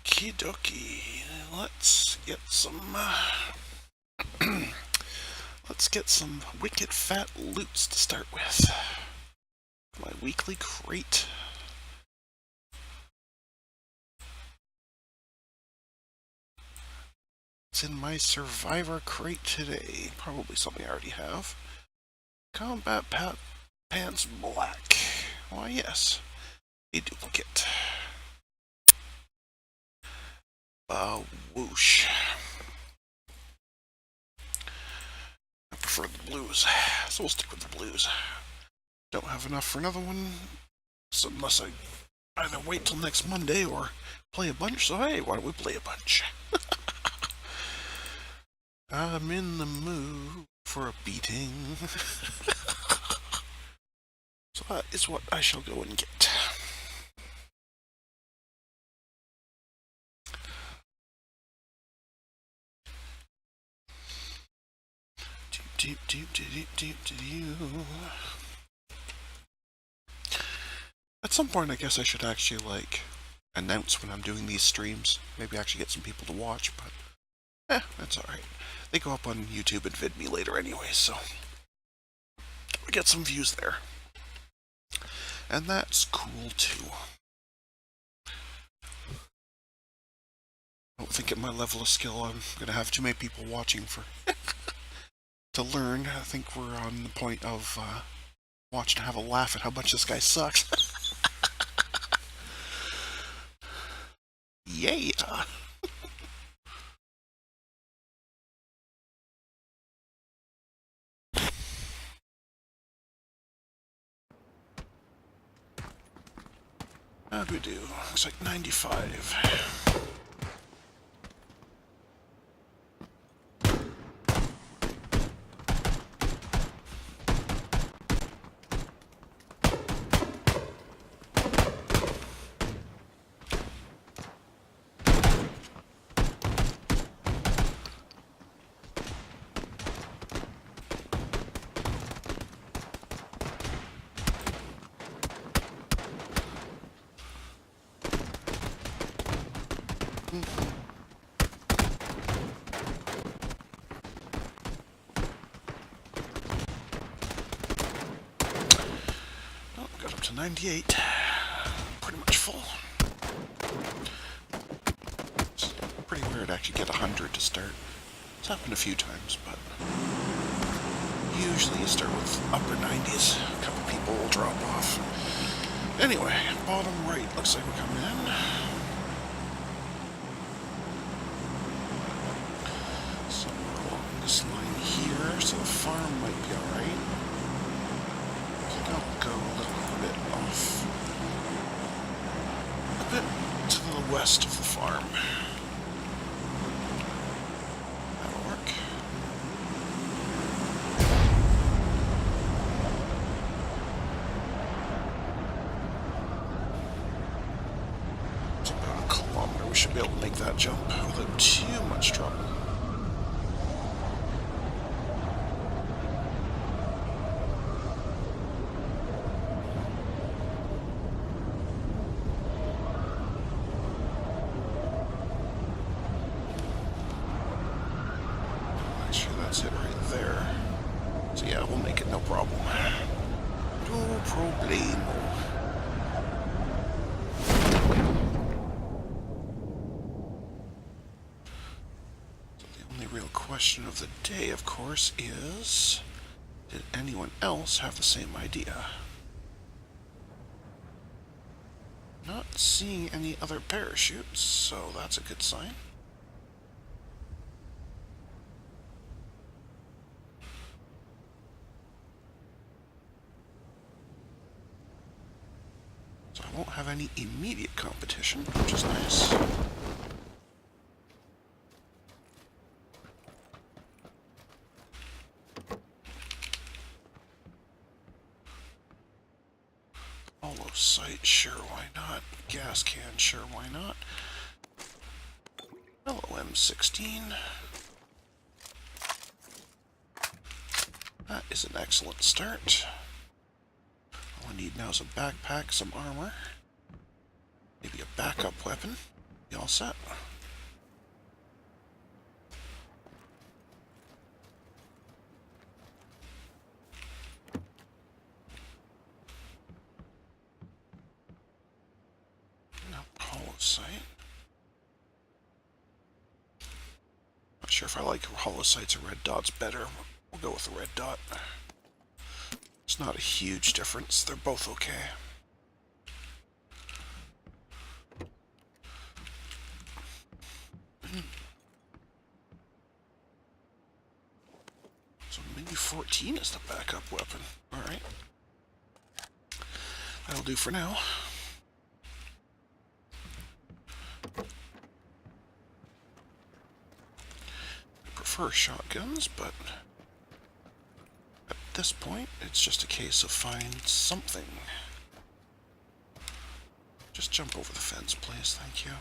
Okie dokie. Let's get some. Let's get some wicked fat loots to start with. My weekly crate. It's in my survivor crate today. Probably something I already have. Combat pants black. Why yes, a duplicate. Whoosh. I prefer the blues, so we'll stick with the blues. Don't have enough for another one, so unless I either wait till next Monday or play a bunch. So hey, why don't we play a bunch? I'm in the mood for a beating. So that is what I shall go and get. At some point, I guess I should actually, announce when I'm doing these streams. Maybe actually get some people to watch, but that's alright. They go up on YouTube and vid me later anyway, so we get some views there. And that's cool too. I don't think at my level of skill I'm gonna have too many people watching for to learn. I think we're on the point of watch and have a laugh at how much this guy sucks. Yeah. How'd we do? Looks like 95. Oh, got up to 98. Pretty much full. It's pretty weird to actually get 100 to start. It's happened a few times, but usually you start with upper 90s. A couple people will drop off. Anyway, bottom right looks like we're coming in. Somewhere along this line here, so the farm might be alright. I think I'll go a little bit off. A bit to the west of the farm. That'll work. It's about a kilometer. We should be able to make that jump without too much trouble. That's it right there. So yeah, we'll make it, no problem. No problemo. So the only real question of the day, of course, is, did anyone else have the same idea? Not seeing any other parachutes, so that's a good sign. So I won't have any immediate competition, which is nice. Hollow sight, sure, why not? Gas can, sure, why not? Hello, M16. That is an excellent start. All I need now is a backpack, some armor, maybe a backup weapon. You all set? No hollow sight. Not sure if I like hollow sights or red dots better. We'll go with the red dot. It's not a huge difference. They're both okay. So Mini 14 is the backup weapon. Alright. That'll do for now. I prefer shotguns, but at this point, it's just a case of find something. Just jump over the fence, please. Thank you.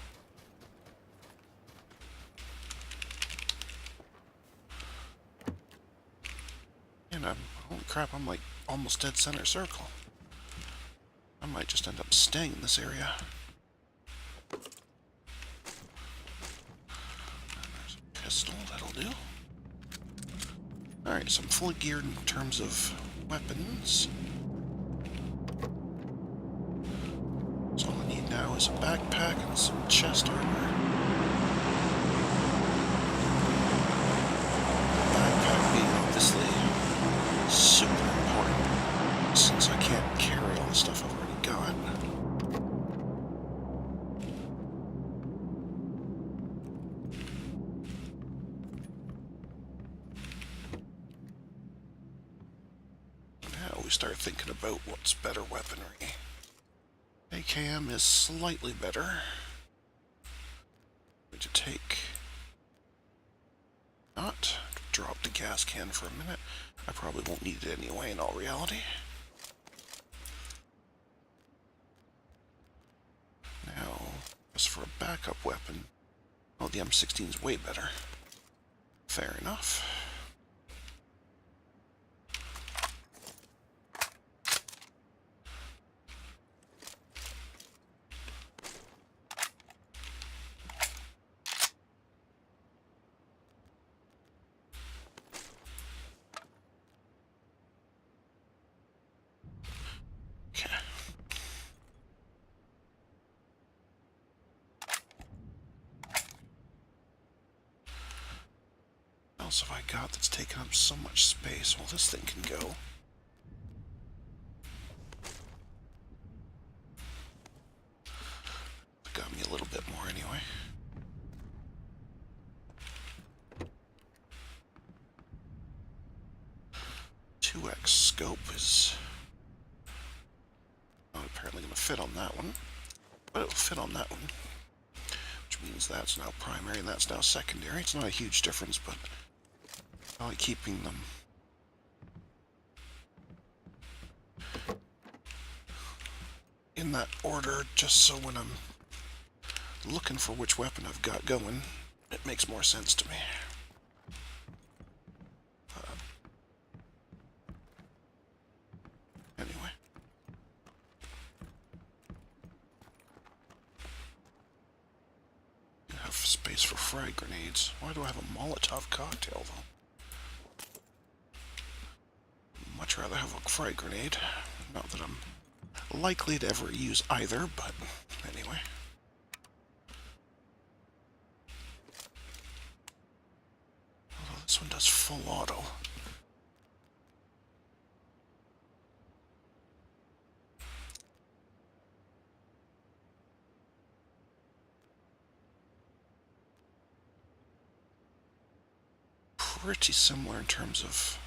And holy crap, I'm like almost dead center circle. I might just end up staying in this area. There's a pistol, that'll do. Alright, so I'm fully geared in terms of weapons. So all I need now is a backpack and some chest armor. Backpack being obviously super important, since I can't carry all the stuff I've already got. Now we start thinking about what's better weaponry. AKM is slightly better. Going to take... not drop the gas can for a minute. I probably won't need it anyway in all reality. Now, as for a backup weapon, well, the M16 is way better. Fair enough. Okay. What else have I got that's taking up so much space? Well, this thing can go. Got me a little bit more anyway. .2x scope is not apparently going to fit on that one, but it'll fit on that one, which means that's now primary and that's now secondary. It's not a huge difference, but I like keeping them in that order just so when I'm looking for which weapon I've got going, it makes more sense to me. Anyway. I have space for frag grenades. Why do I have a Molotov cocktail, though? Much rather have a frag grenade. Not that I'm likely to ever use either, but anyway. Although this one does full auto. Pretty similar in terms of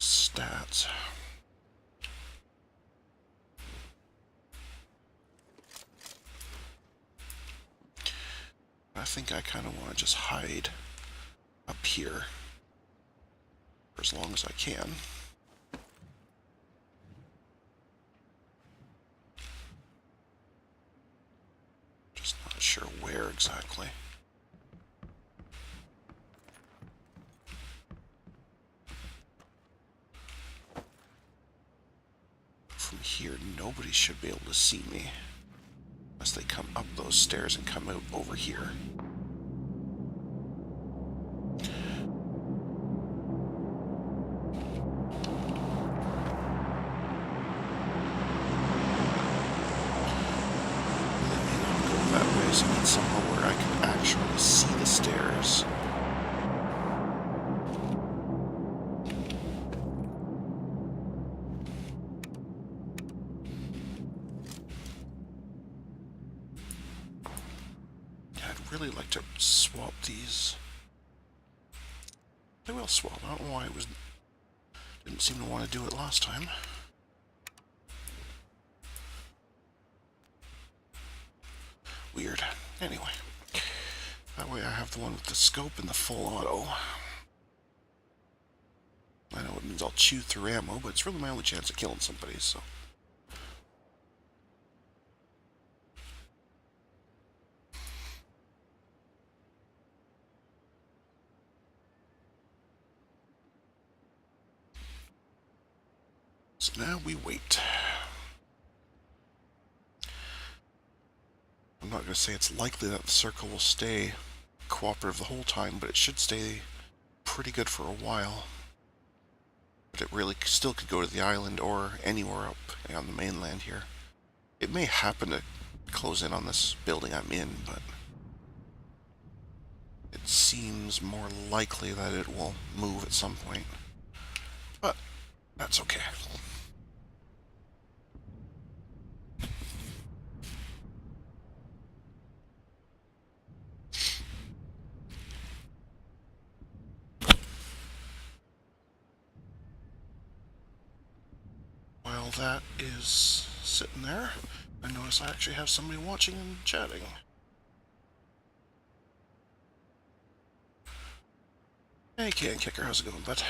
stats. I think I kind of want to just hide up here for as long as I can. Just not sure where exactly. From here, nobody should be able to see me. as they come up those stairs and come out over here. So I need somewhere where I can actually see the stairs. Yeah, I'd really like to swap these. I will swap. I don't know why didn't seem to want to do it last time. Weird. Anyway. That way I have the one with the scope and the full auto. I know it means I'll chew through ammo, but it's really my only chance of killing somebody, so... So now we wait. I'm not going to say it's likely that the circle will stay cooperative the whole time, but it should stay pretty good for a while. But it really still could go to the island or anywhere up on the mainland here. It may happen to close in on this building I'm in, but it seems more likely that it will move at some point. But that's okay. While that is sitting there, I notice I actually have somebody watching and chatting. Hey, Can Kicker, how's it going, bud?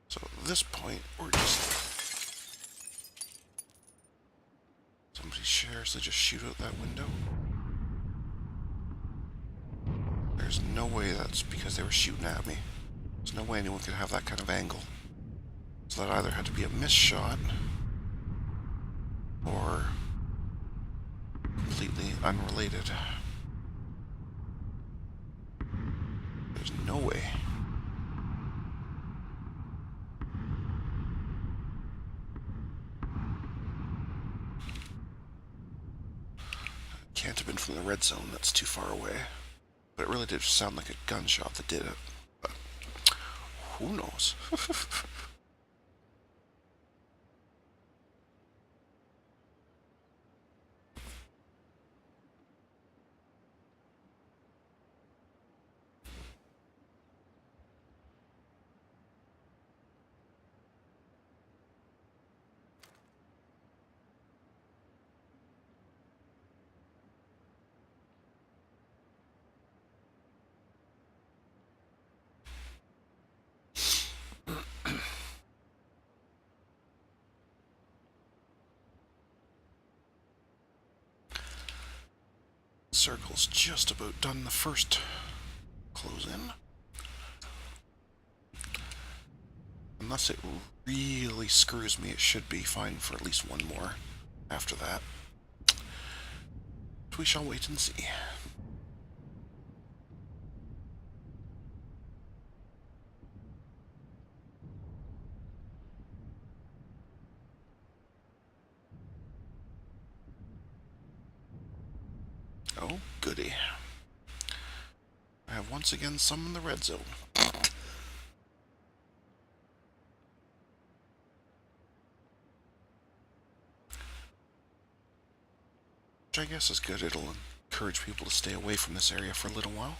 So at this point, we're just... Somebody shares, they just shoot out that window. There's no way that's because they were shooting at me. There's no way anyone could have that kind of angle. So that either had to be a missed shot or completely unrelated. There's no way. Can't have been from the red zone, that's too far away. But it really did sound like a gunshot that did it. But who knows? Circle's just about done the first close in. Unless it really screws me, it should be fine for at least one more after that. We shall wait and see. Oh, goody. I have once again summoned the red zone. Which I guess is good. It'll encourage people to stay away from this area for a little while.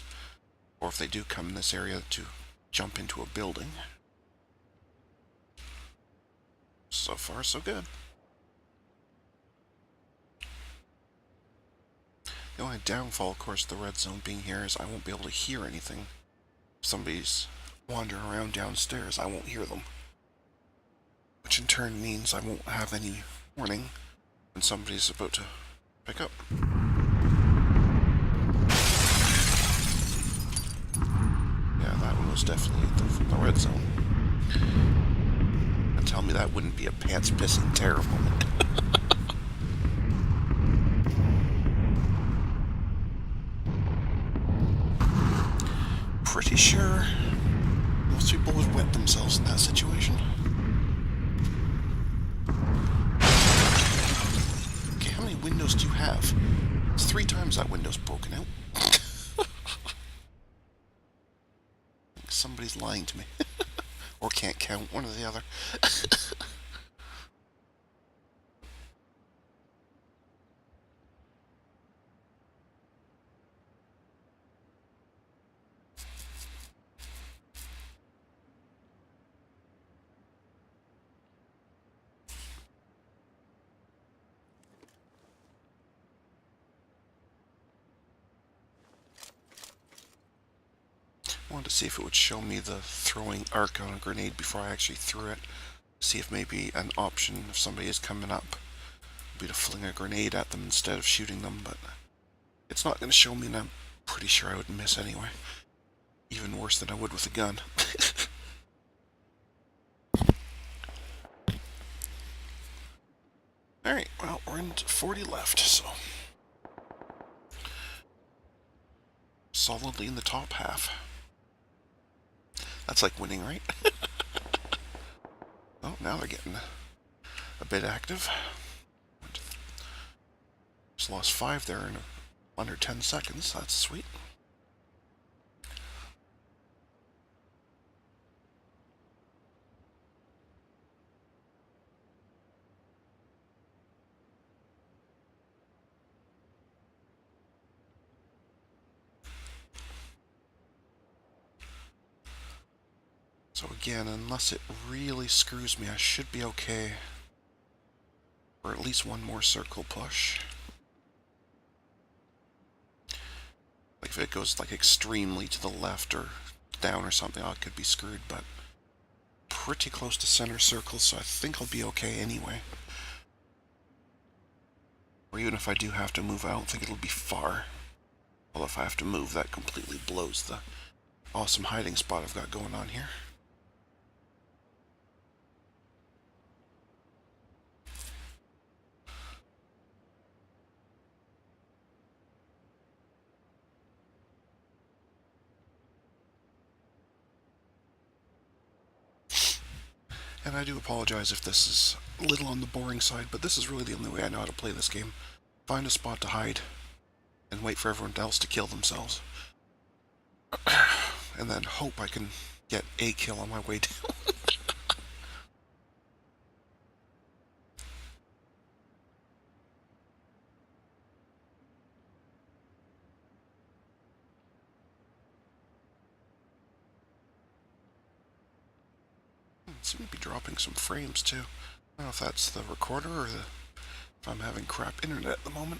Or if they do come in this area, to jump into a building. So far, so good. My downfall, of course, the red zone being here is I won't be able to hear anything. If somebody's wandering around downstairs, I won't hear them. Which in turn means I won't have any warning when somebody's about to pick up. Yeah, that one was definitely from the red zone. And tell me that wouldn't be a pants-pissing terror moment. Pretty sure most people would wet themselves in that situation. Okay, how many windows do you have? It's 3 times that window's broken out. Somebody's lying to me. Or can't count, one or the other. I wanted to see if it would show me the throwing arc on a grenade before I actually threw it. See if maybe an option, if somebody is coming up, would be to fling a grenade at them instead of shooting them, but it's not going to show me, and I'm pretty sure I would miss anyway. Even worse than I would with a gun. Alright, well, we're into 40 left, so solidly in the top half. That's like winning, right? Oh, now they're getting a bit active. Just lost 5 there in under 10 seconds. That's sweet. So again, unless it really screws me, I should be okay. Or at least one more circle push. Like if it goes like extremely to the left or down or something, I could be screwed, but pretty close to center circle, so I think I'll be okay anyway. Or even if I do have to move, I don't think it'll be far. Well, if I have to move, that completely blows the awesome hiding spot I've got going on here. And I do apologize if this is a little on the boring side, but this is really the only way I know how to play this game. Find a spot to hide, and wait for everyone else to kill themselves. And then hope I can get a kill on my way down. Seem to be dropping some frames too. I don't know if that's the recorder or if I'm having crap internet at the moment.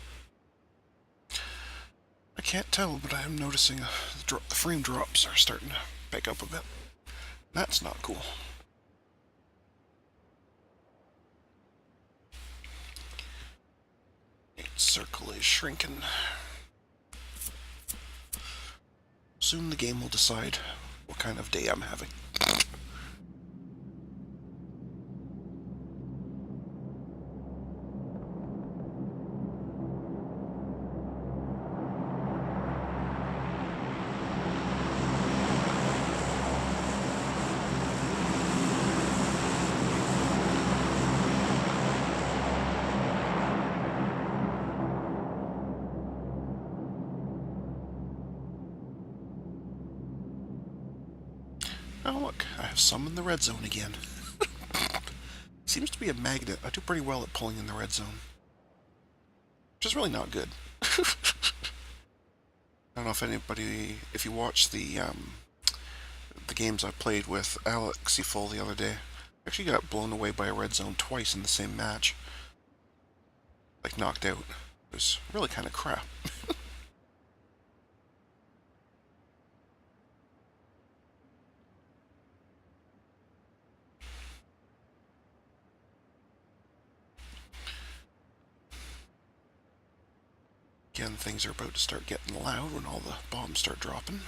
I can't tell, but I am noticing the frame drops are starting to pick up a bit. That's not cool. Circle is shrinking. Soon the game will decide what kind of day I'm having. Oh look, I have some in the red zone again. Seems to be a magnet. I do pretty well at pulling in the red zone. Which is really not good. I don't know if anybody, if you watch the games I played with Alexiful the other day, I actually got blown away by a red zone twice in the same match. Like knocked out. It was really kind of crap. Again, things are about to start getting loud when all the bombs start dropping.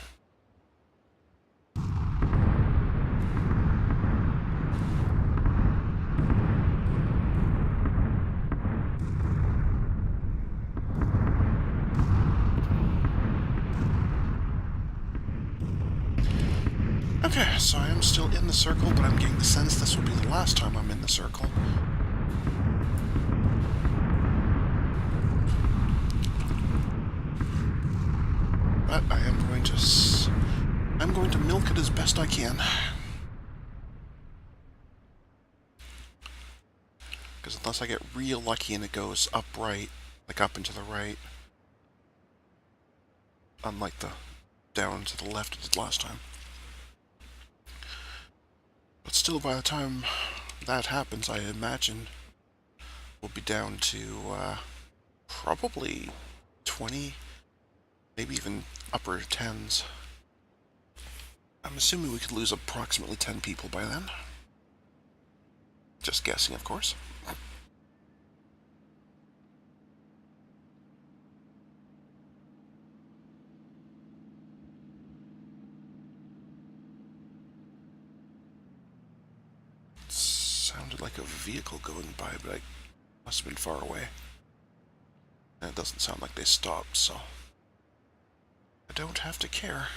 Okay, so I am still in the circle, but I'm getting the sense this will be the last time I'm in the circle. But I'm going to milk it as best I can. Because unless I get real lucky and it goes upright, like up and to the right, unlike the down to the left it did last time. But still, by the time that happens, I imagine we'll be down to probably 20, maybe even upper 10s. I'm assuming we could lose approximately 10 people by then. Just guessing, of course. It sounded like a vehicle going by, but I must have been far away. And it doesn't sound like they stopped, so I don't have to care.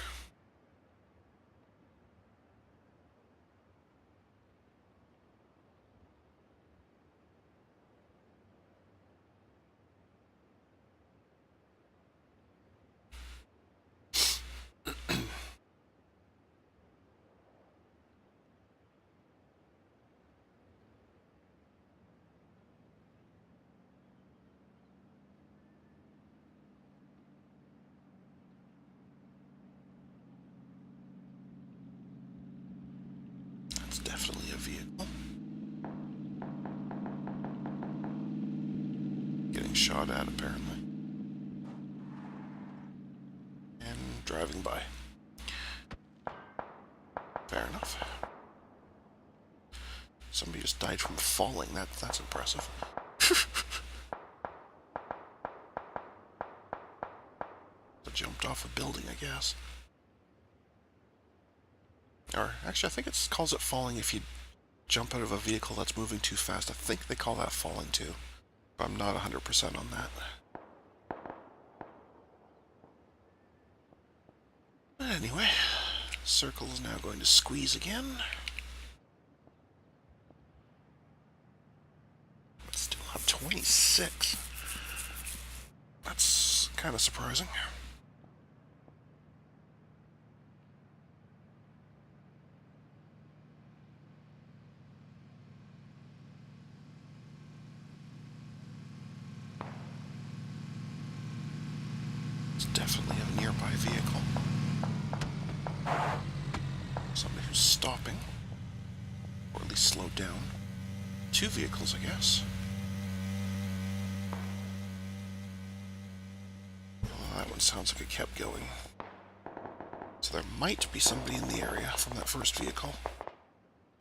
That's definitely a vehicle. Getting shot at, apparently. And driving by. Fair enough. Somebody just died from falling. That's impressive. Jumped off a building, I guess. Or, actually, I think it calls it falling if you jump out of a vehicle that's moving too fast. I think they call that falling, too. But I'm not 100% on that. But anyway, circle is now going to squeeze again. But still have 26. That's kind of surprising. It's definitely a nearby vehicle. Somebody who's stopping. Or at least slowed down. Two vehicles, I guess. Well, that one sounds like it kept going. So there might be somebody in the area from that first vehicle.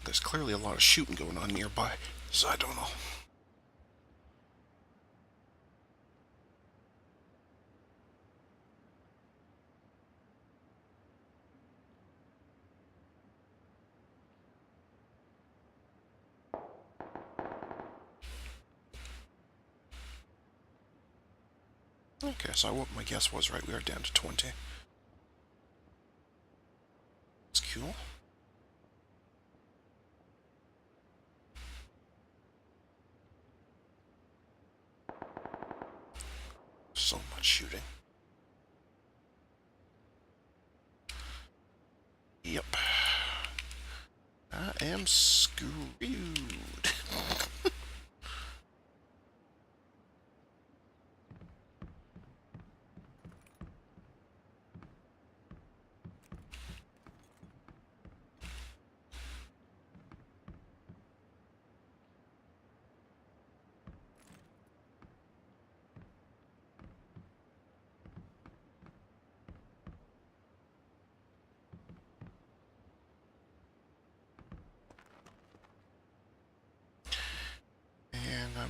There's clearly a lot of shooting going on nearby, so I don't know. Okay, so my guess was right. We are down to 20. It's cool. So much shooting. Yep. I am screwed.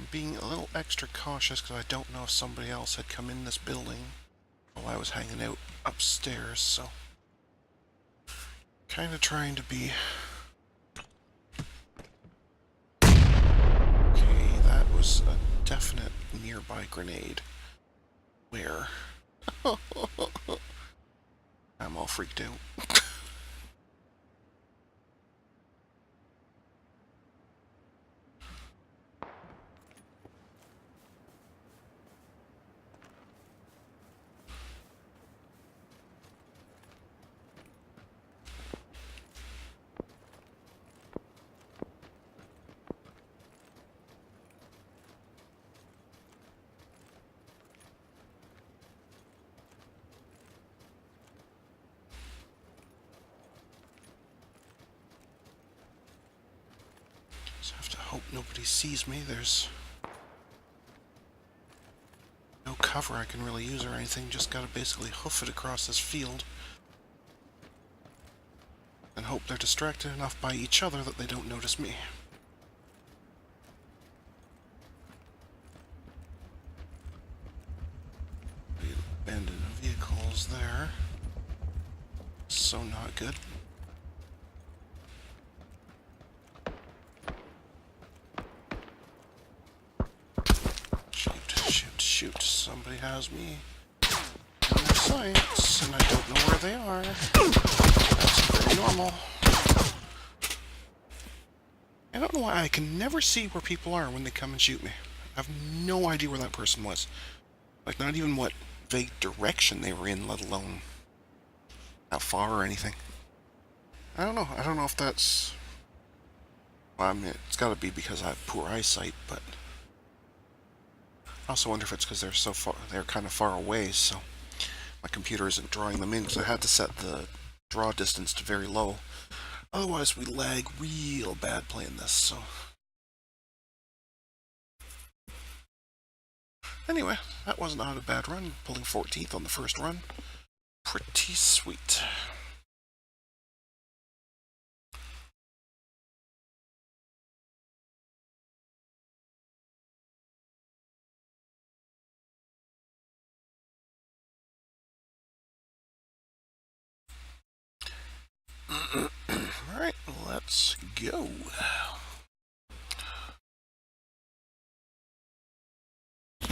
I'm being a little extra cautious because I don't know if somebody else had come in this building while I was hanging out upstairs, so kind of trying to be... Okay, that was a definite nearby grenade. Where? I'm all freaked out. Just have to hope nobody sees me. There's no cover I can really use or anything. Just gotta basically hoof it across this field. And hope they're distracted enough by each other that they don't notice me. Abandoned vehicles there. So not good. Shoot. Somebody has me in their sights, and I don't know where they are. That's very normal. I don't know why I can never see where people are when they come and shoot me. I have no idea where that person was. Like, not even what vague direction they were in, let alone how far or anything. I don't know. I don't know if that's... Well, I mean, it's gotta be because I have poor eyesight, but... I also wonder if it's because they're so far, they're kind of far away, so my computer isn't drawing them in, because I had to set the draw distance to very low. Otherwise, we lag real bad playing this, so... Anyway, that was not a bad run. Pulling 14th on the first run. Pretty sweet. Alright, let's go. I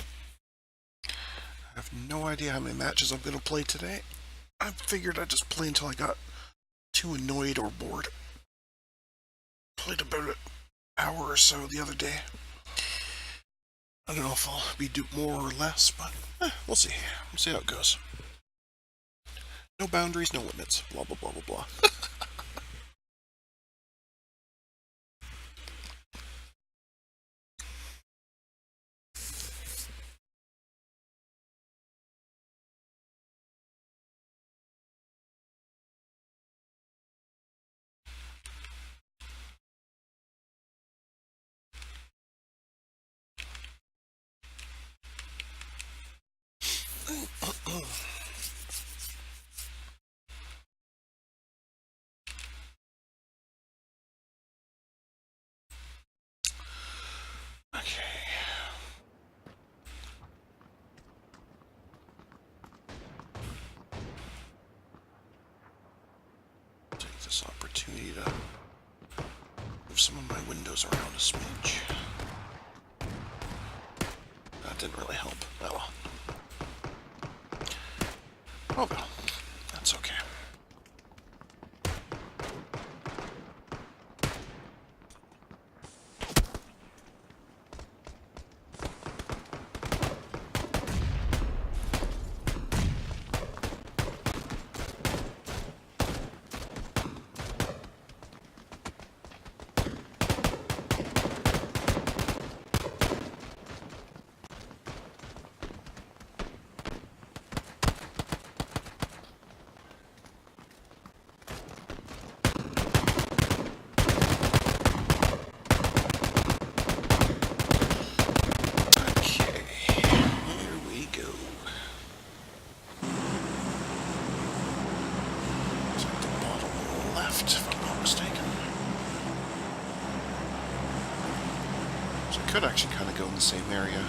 have no idea how many matches I'm going to play today. I figured I'd just play until I got too annoyed or bored. Played about an hour or so the other day. I don't know if I'll be do more or less, but we'll see. We'll see how it goes. No boundaries, no limits. Blah, blah, blah, blah, blah. Okay. Take this opportunity to move some of my windows around a smidge. That didn't really help. Oh well. Oh well. That's okay. should actually kind of go in the same area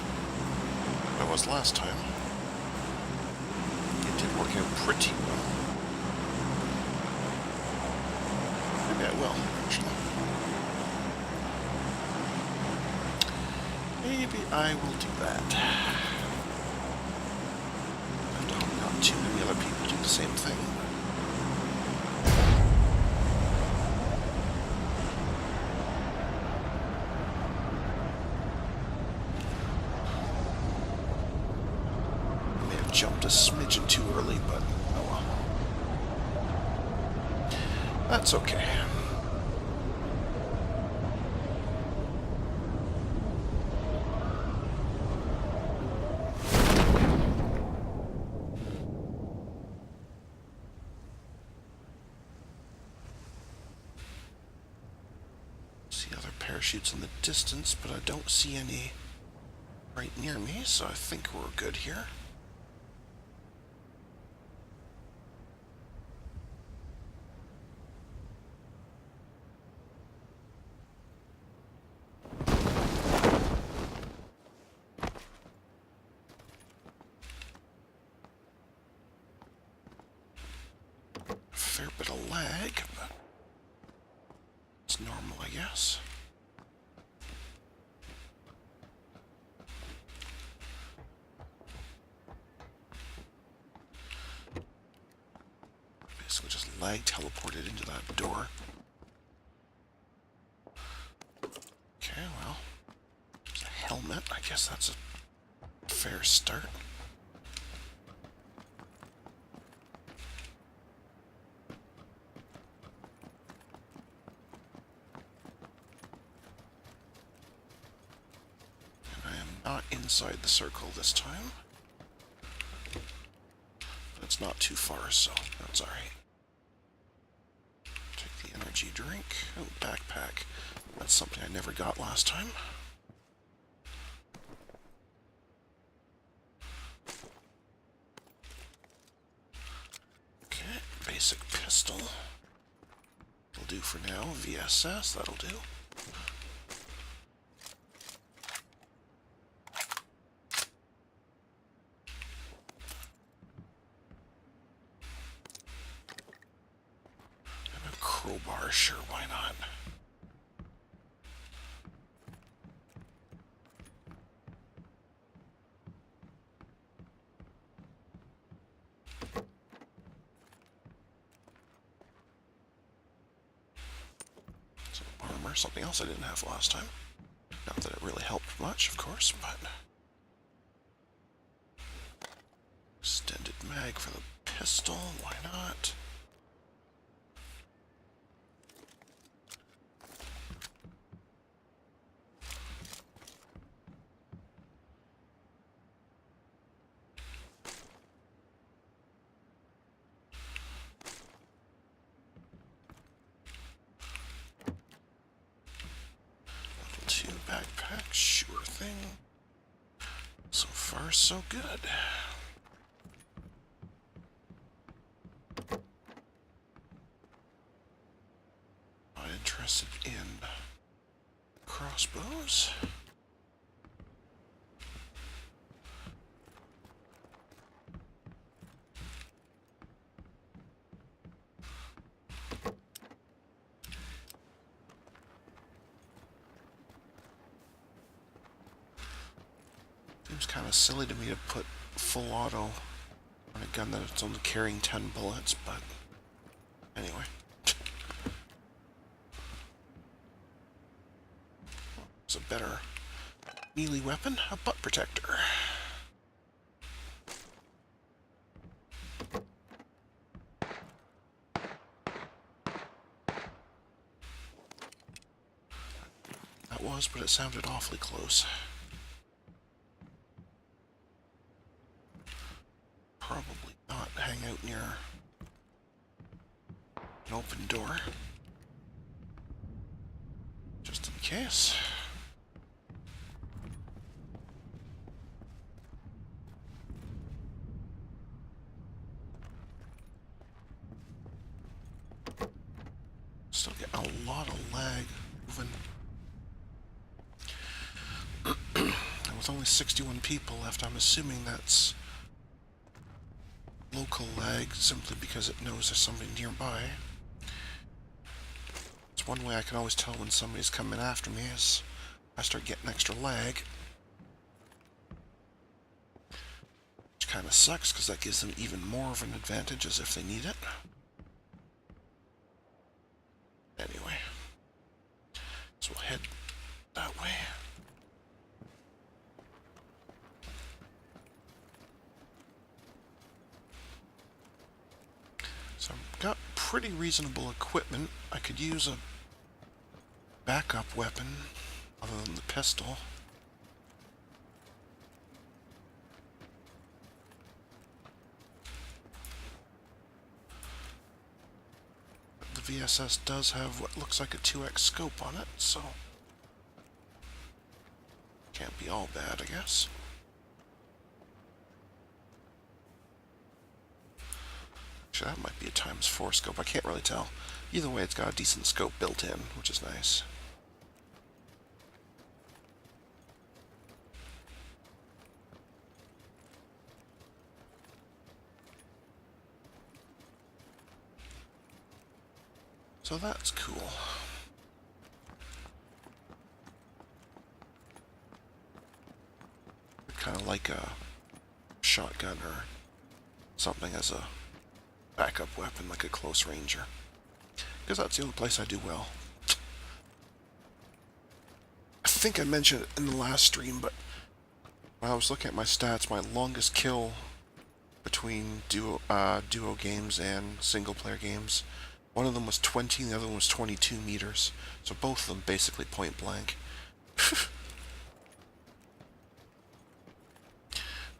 that I was last time. It did work out pretty well. Maybe I will, actually. Maybe I will do that. And I hope not too many other people do the same thing. Jumped a smidgen too early, but oh well. That's okay. See other parachutes in the distance, but I don't see any right near me, so I think we're good here. Fair bit of lag, but it's normal, I guess. Basically just lag teleported into that door. Okay, well, there's a helmet. I guess that's a fair start. Not inside the circle this time. But it's not too far, so that's alright. Take the energy drink. Oh, backpack. That's something I never got last time. Okay, basic pistol. That'll do for now. VSS, that'll do. Crowbar, sure, why not? Some armor, something else I didn't have last time. Not that it really helped much, of course, but... Extended mag for the pistol, why not? Backpack, sure thing. So far, so good. Not interested in crossbows. Seems kind of silly to me to put full auto on a gun that's only carrying 10 bullets, but anyway. It's a better melee weapon, a butt protector. That was, but it sounded awfully close. Probably not hang out near an open door. Just in case. Still get a lot of lag moving. only 61 people left, I'm assuming that's local lag, simply because it knows there's somebody nearby. It's one way I can always tell when somebody's coming after me is I start getting extra lag. Which kind of sucks, because that gives them even more of an advantage as if they need it. Anyway. So we'll head that way. So I've got pretty reasonable equipment. I could use a backup weapon other than the pistol. The VSS does have what looks like a 2x scope on it, so can't be all bad, I guess. Actually, that might be a ×4 scope. I can't really tell. Either way, it's got a decent scope built in, which is nice. So that's cool. Kind of like a shotgun or something as a backup weapon, like a close ranger. Because that's the only place I do well. I think I mentioned it in the last stream, but when I was looking at my stats, my longest kill between duo games and single-player games, one of them was 20 and the other one was 22 meters. So both of them basically point blank.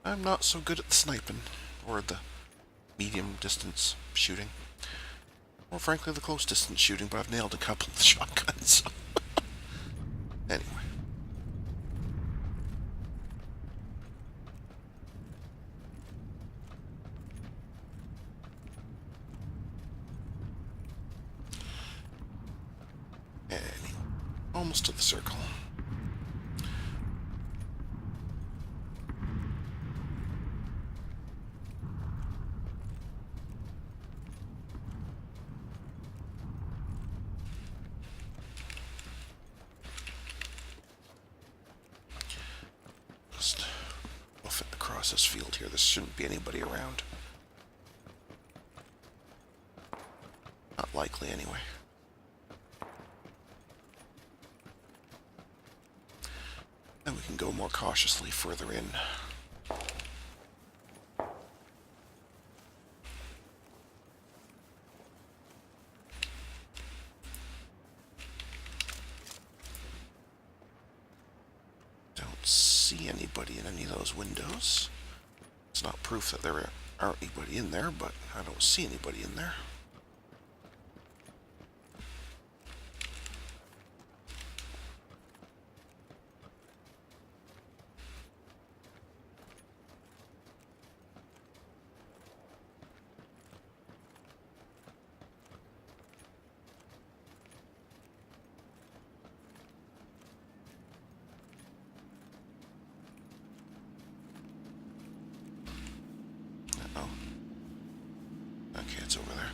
I'm not so good at the sniping, or the medium distance shooting. Or frankly, the close distance shooting, but I've nailed a couple of the shotguns, so. Anyway. Almost to the circle. Just off it across this field here. There shouldn't be anybody around. Not likely, anyway. Then we can go more cautiously further in. Don't see anybody in any of those windows. It's not proof that there aren't anybody in there, but I don't see anybody in there. Okay, it's over there.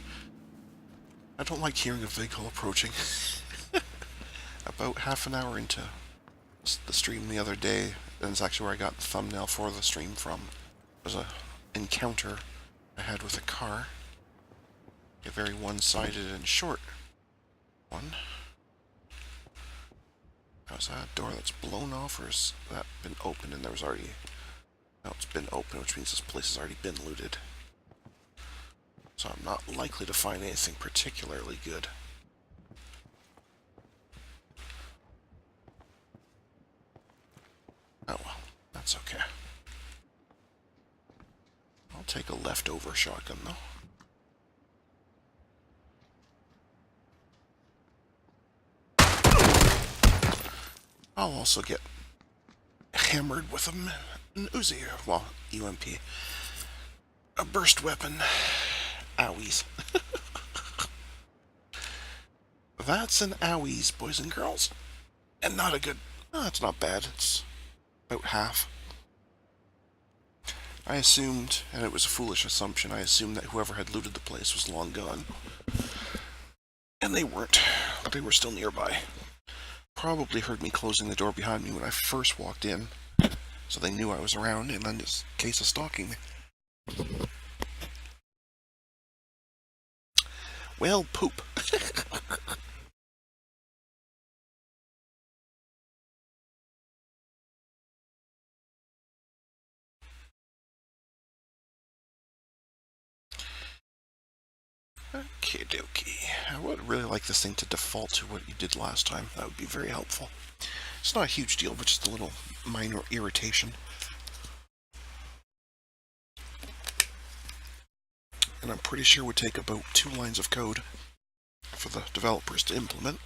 I don't like hearing a vehicle approaching. About half an hour into the stream the other day, and it's actually where I got the thumbnail for the stream from, was a encounter I had with a car. A very one-sided and short one. Now, is that a door that's blown off, or has that been opened and there was already... No, it's been open, which means this place has already been looted. So I'm not likely to find anything particularly good. Oh well, that's okay. I'll take a leftover shotgun though. I'll also get hammered with an Uzi, well, UMP. A burst weapon. Owies. That's an owies, boys and girls. And not a good... Oh, it's not bad. It's About half. I assumed, and it was a foolish assumption, I assumed that whoever had looted the place was long gone. And they weren't. They were still nearby. Probably heard me closing the door behind me when I first walked in, so they knew I was around in case of stalking me. Well, poop. Okie dokie. I would really like this thing to default to what you did last time. That would be very helpful. It's not a huge deal, but just a little minor irritation. And I'm pretty sure it would take about 2 lines of code for the developers to implement.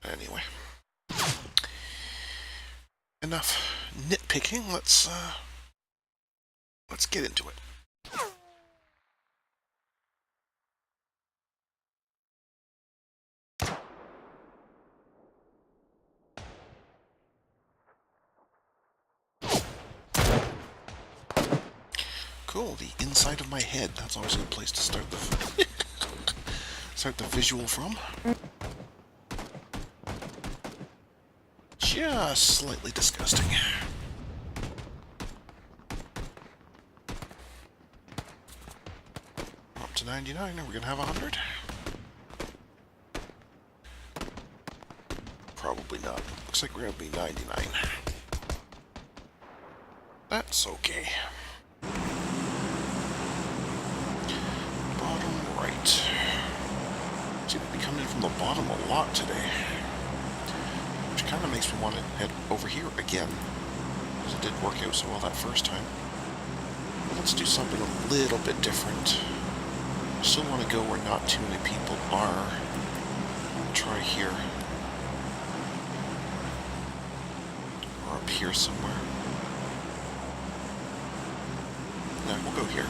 Anyway. Enough nitpicking, let's get into it. Cool, the inside of my head. That's always a good place to start the visual from. Just slightly disgusting. Up to 99. Are we gonna have 100? Probably not. Looks like we're gonna be 99. That's okay. Bottom right. Seem to be coming in from the bottom a lot today. Which kind of makes me want to head over here again. Because it did work out so well that first time. But let's do something a little bit different. Still want to go where not too many people are. Try here. Or up here somewhere. No, we'll go here.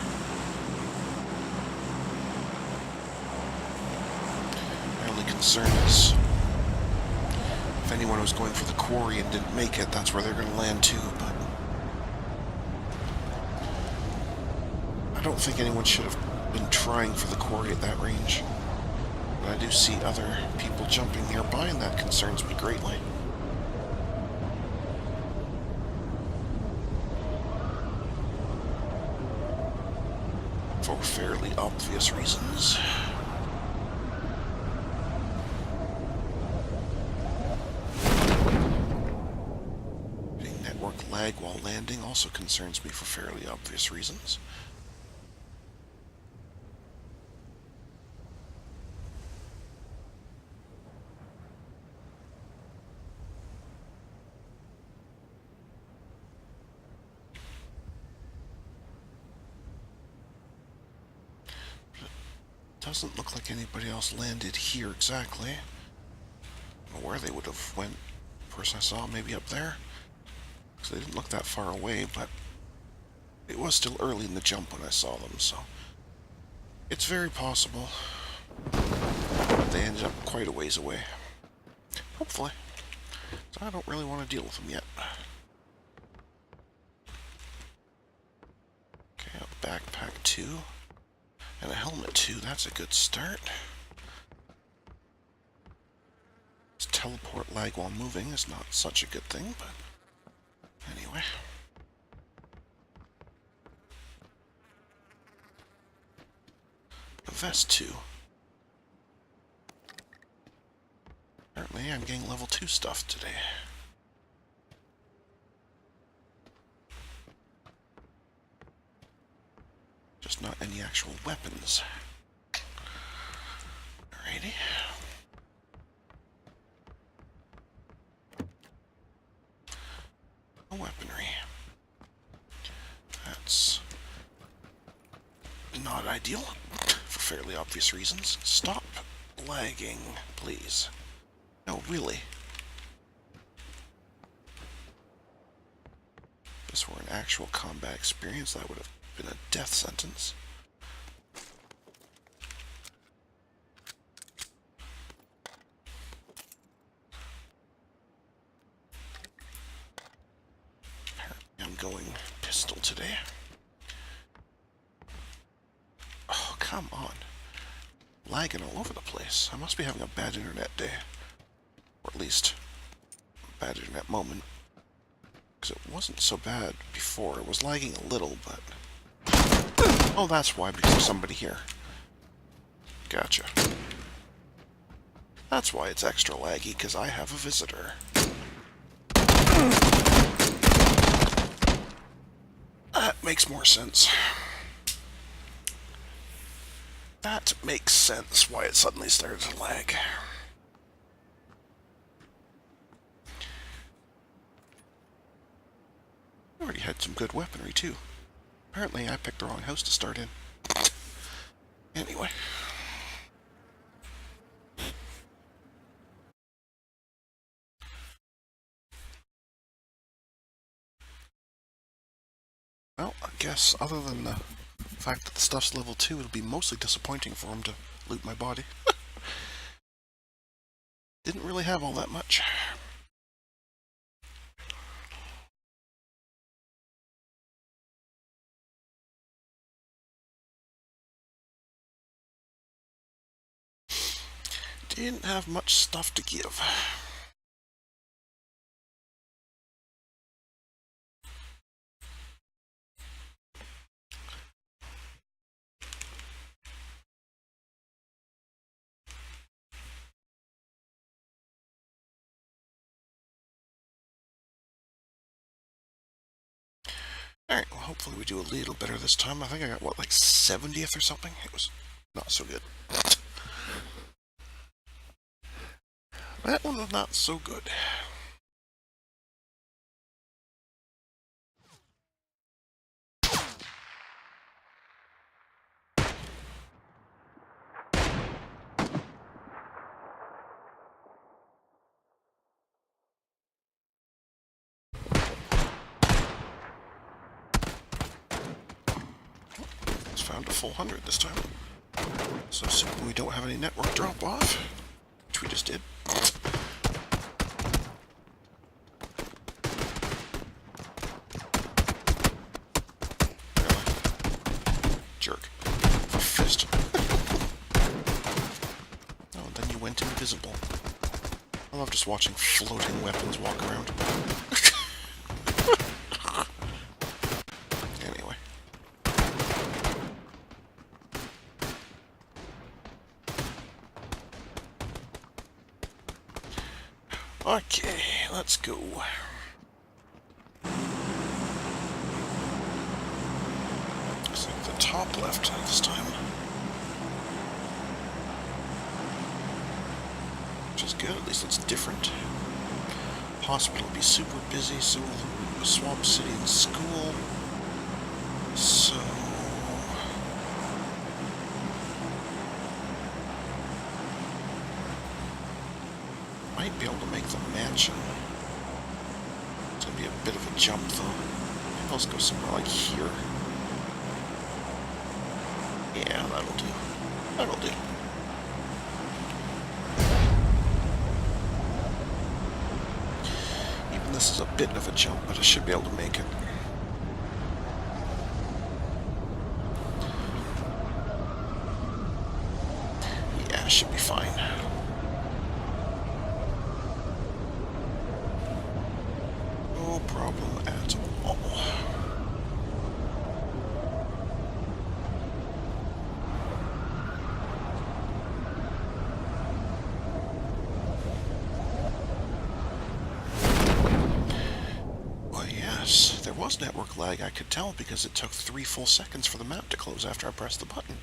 My only concern is if anyone was going for the quarry and didn't make it, that's where they're going to land too, but I don't think anyone should have been trying for the quarry at that range. But I do see other people jumping nearby, and that concerns me greatly. For fairly obvious reasons. Getting network lag while landing also concerns me for fairly obvious reasons. Doesn't look like anybody else landed here exactly. I don't know where they would have went. First I saw maybe up there. Because they didn't look that far away, but it was still early in the jump when I saw them, so it's very possible they ended up quite a ways away. Hopefully. So I don't really want to deal with them yet. Okay, a backpack 2. And a helmet too, that's a good start. This teleport lag while moving is not such a good thing, but anyway. A vest 2. Apparently I'm getting level 2 stuff today. Just not any actual weapons. Alrighty. No weaponry. That's not ideal, for fairly obvious reasons. Stop lagging, please. No, really. If this were an actual combat experience, that would have been a death sentence. going pistol today. Oh, come on. Lagging all over the place. I must be having a bad internet day. Or at least, a bad internet moment. Because it wasn't so bad before. It was lagging a little, but... Oh, that's why, because there's somebody here. Gotcha. That's why it's extra laggy, because I have a visitor. That makes more sense. That makes sense why it suddenly started to lag. I already had some good weaponry, too. Apparently, I picked the wrong house to start in. Anyway. Well, I guess other than the fact that the stuff's level 2, it'll be mostly disappointing for him to loot my body. Didn't really have all that much. Didn't have much stuff to give. Alright, well, hopefully we do a little better this time. I think I got, what, like 70th or something? It was not so good. That one was not so good. Found a full 100 this time. So assuming we don't have any network drop-off, which we just did. Really? Jerk. Fist. Oh, then you went invisible. I love just watching floating weapons walk around. Anyway. Okay, let's go. Looks like the top left this time. Which is good, at least it's different. Hospital will be super busy, so will Swamp City and school. So... might be able to make the mansion. It's gonna be a bit of a jump, though. Maybe let's go somewhere like here. Yeah, that'll do. That'll do. Even this is a bit of a jump, but I should be able to make it. Yeah, it should be fine. No problem at all. Well, yes, there was network lag, I could tell, because it took 3 full seconds for the map to close after I pressed the button.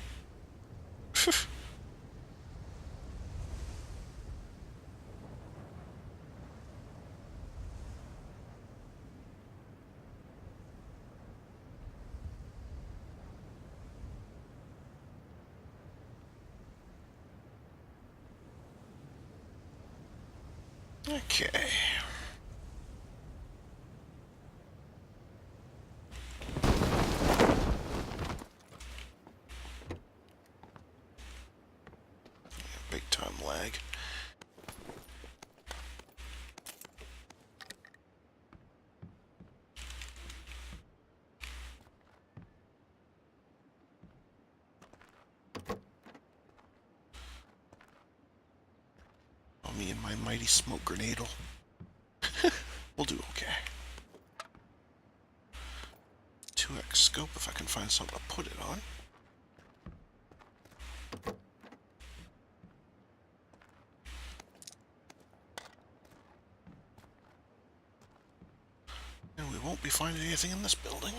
Okay. Big time lag. me and my mighty smoke grenade. We'll do okay. 2x scope if I can find something to put it on. And we won't be finding anything in this building.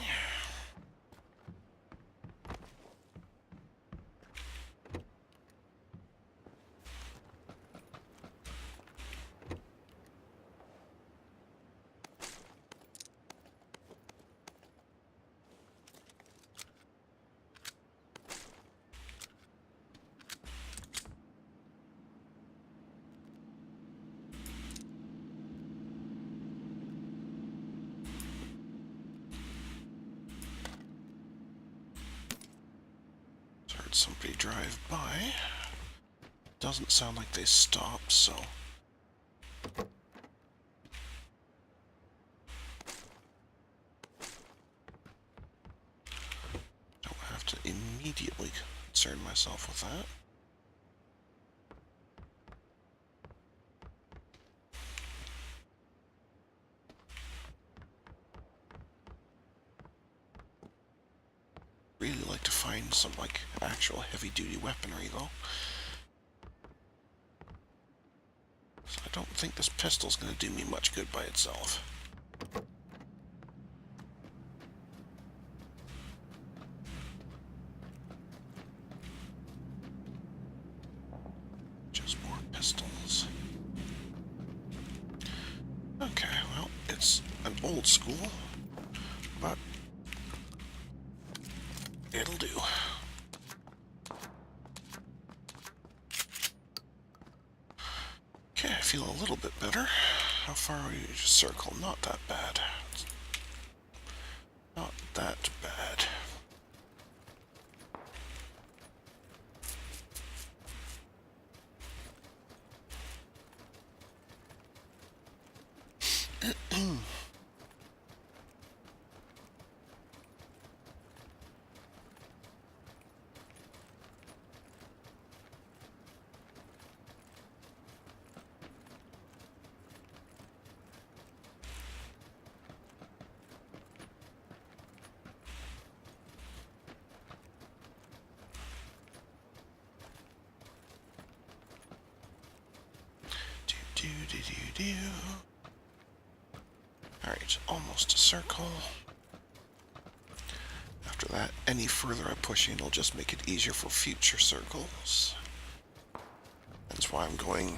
Heard somebody drive by. Doesn't sound like they stopped, so... don't have to immediately concern myself with that. Really like to find some, like, actual heavy-duty weaponry, though. So I don't think this pistol's going to do me much good by itself. Just more pistols. Okay, well, it's an old school, but it'll do. Okay, I feel a little bit better. How far are you? Just circle. Not that bad. Not that bad. Alright, almost a circle. After that, any further I push in will just make it easier for future circles. That's why I'm going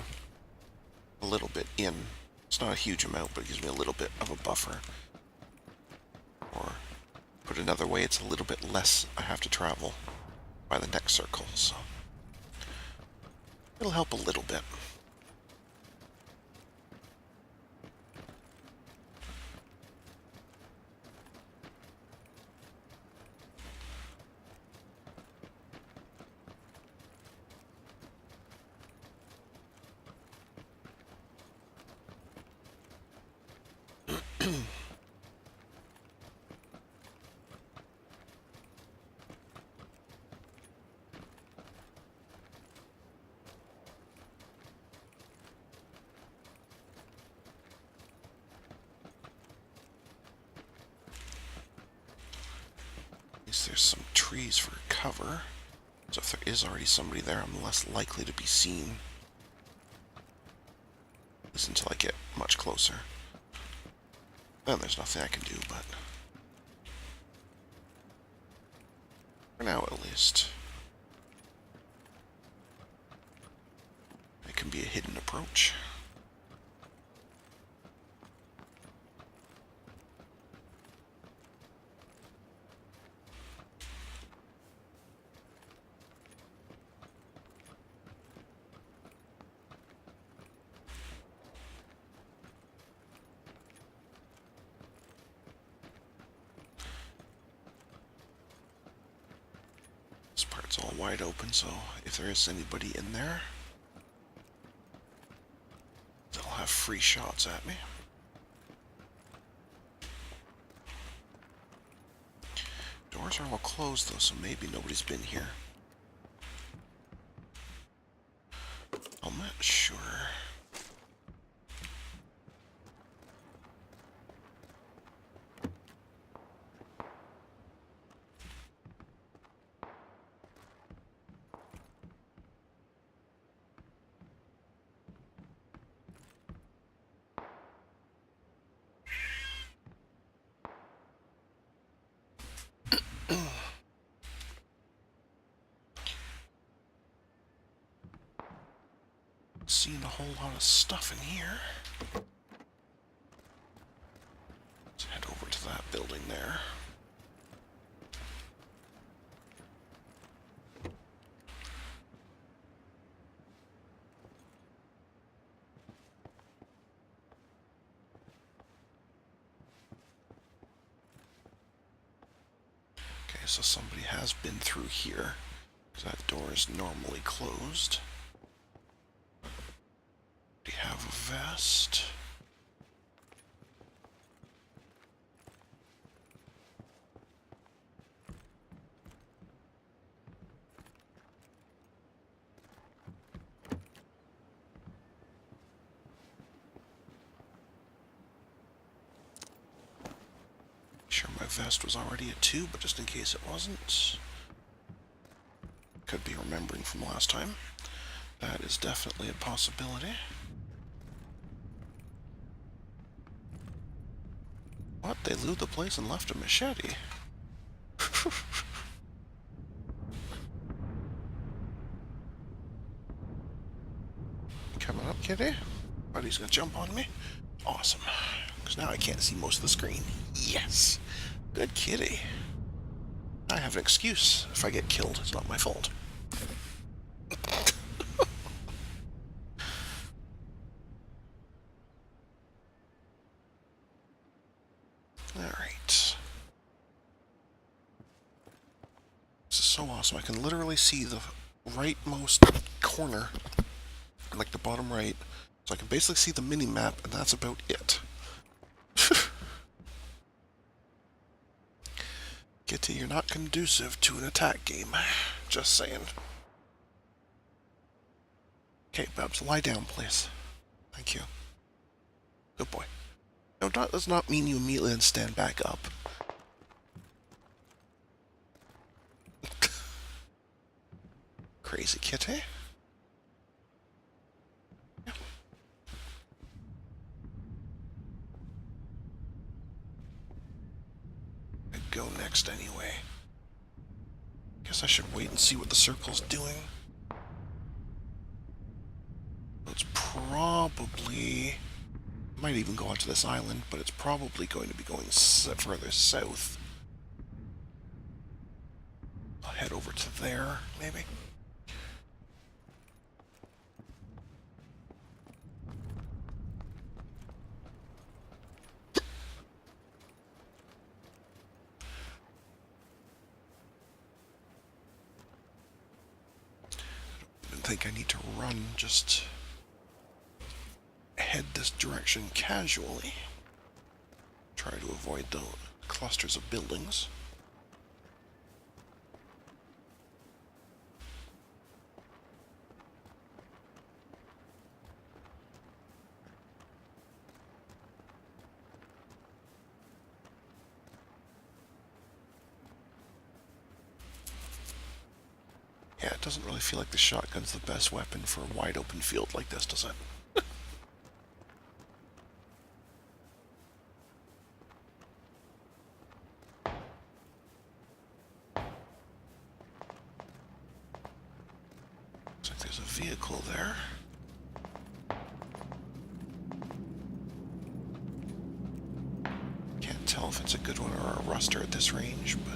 a little bit in. It's not a huge amount, but it gives me a little bit of a buffer. Or, put another way, it's a little bit less I have to travel by the next circle, so it'll help a little bit. At least there's some trees for cover, so if there is already somebody there, I'm less likely to be seen. At least until I get much closer. Then there's nothing I can do, but for now at least, it can be a hidden approach. This part's all wide open, so if there is anybody in there, they'll have free shots at me. Doors are all closed though, so maybe nobody's been here. I'm not sure. whole lot of stuff in here. Let's head over to that building there. Okay, so somebody has been through here, because that door is normally closed. We have a vest. Sure my vest was already a 2, but just in case it wasn't. Could be remembering from last time. That is definitely a possibility. What? They looted the place and left a machete? Coming up, kitty? Buddy's gonna jump on me? Awesome. Because now I can't see most of the screen. Yes! Good kitty. I have an excuse. If I get killed, it's not my fault. Alright. This is so awesome. I can literally see the rightmost corner, like the bottom right. So I can basically see the mini-map, and that's about it. Kitty, you're not conducive to an attack game. Just saying. Okay, Babs, lie down, please. Thank you. Good boy. No, that does not mean you immediately then stand back up. Crazy kitty. Yeah. I'd go next anyway. Guess I should wait and see what the circle's doing. It's probably... might even go onto this island, but it's probably going to be going further south. I'll head over to there, maybe. I don't think I need to run, just head this direction casually. Try to avoid the clusters of buildings. Yeah, it doesn't really feel like the shotgun's the best weapon for a wide open field like this, does it? Looks like there's a vehicle there. Can't tell if it's a good one or a ruster at this range, but...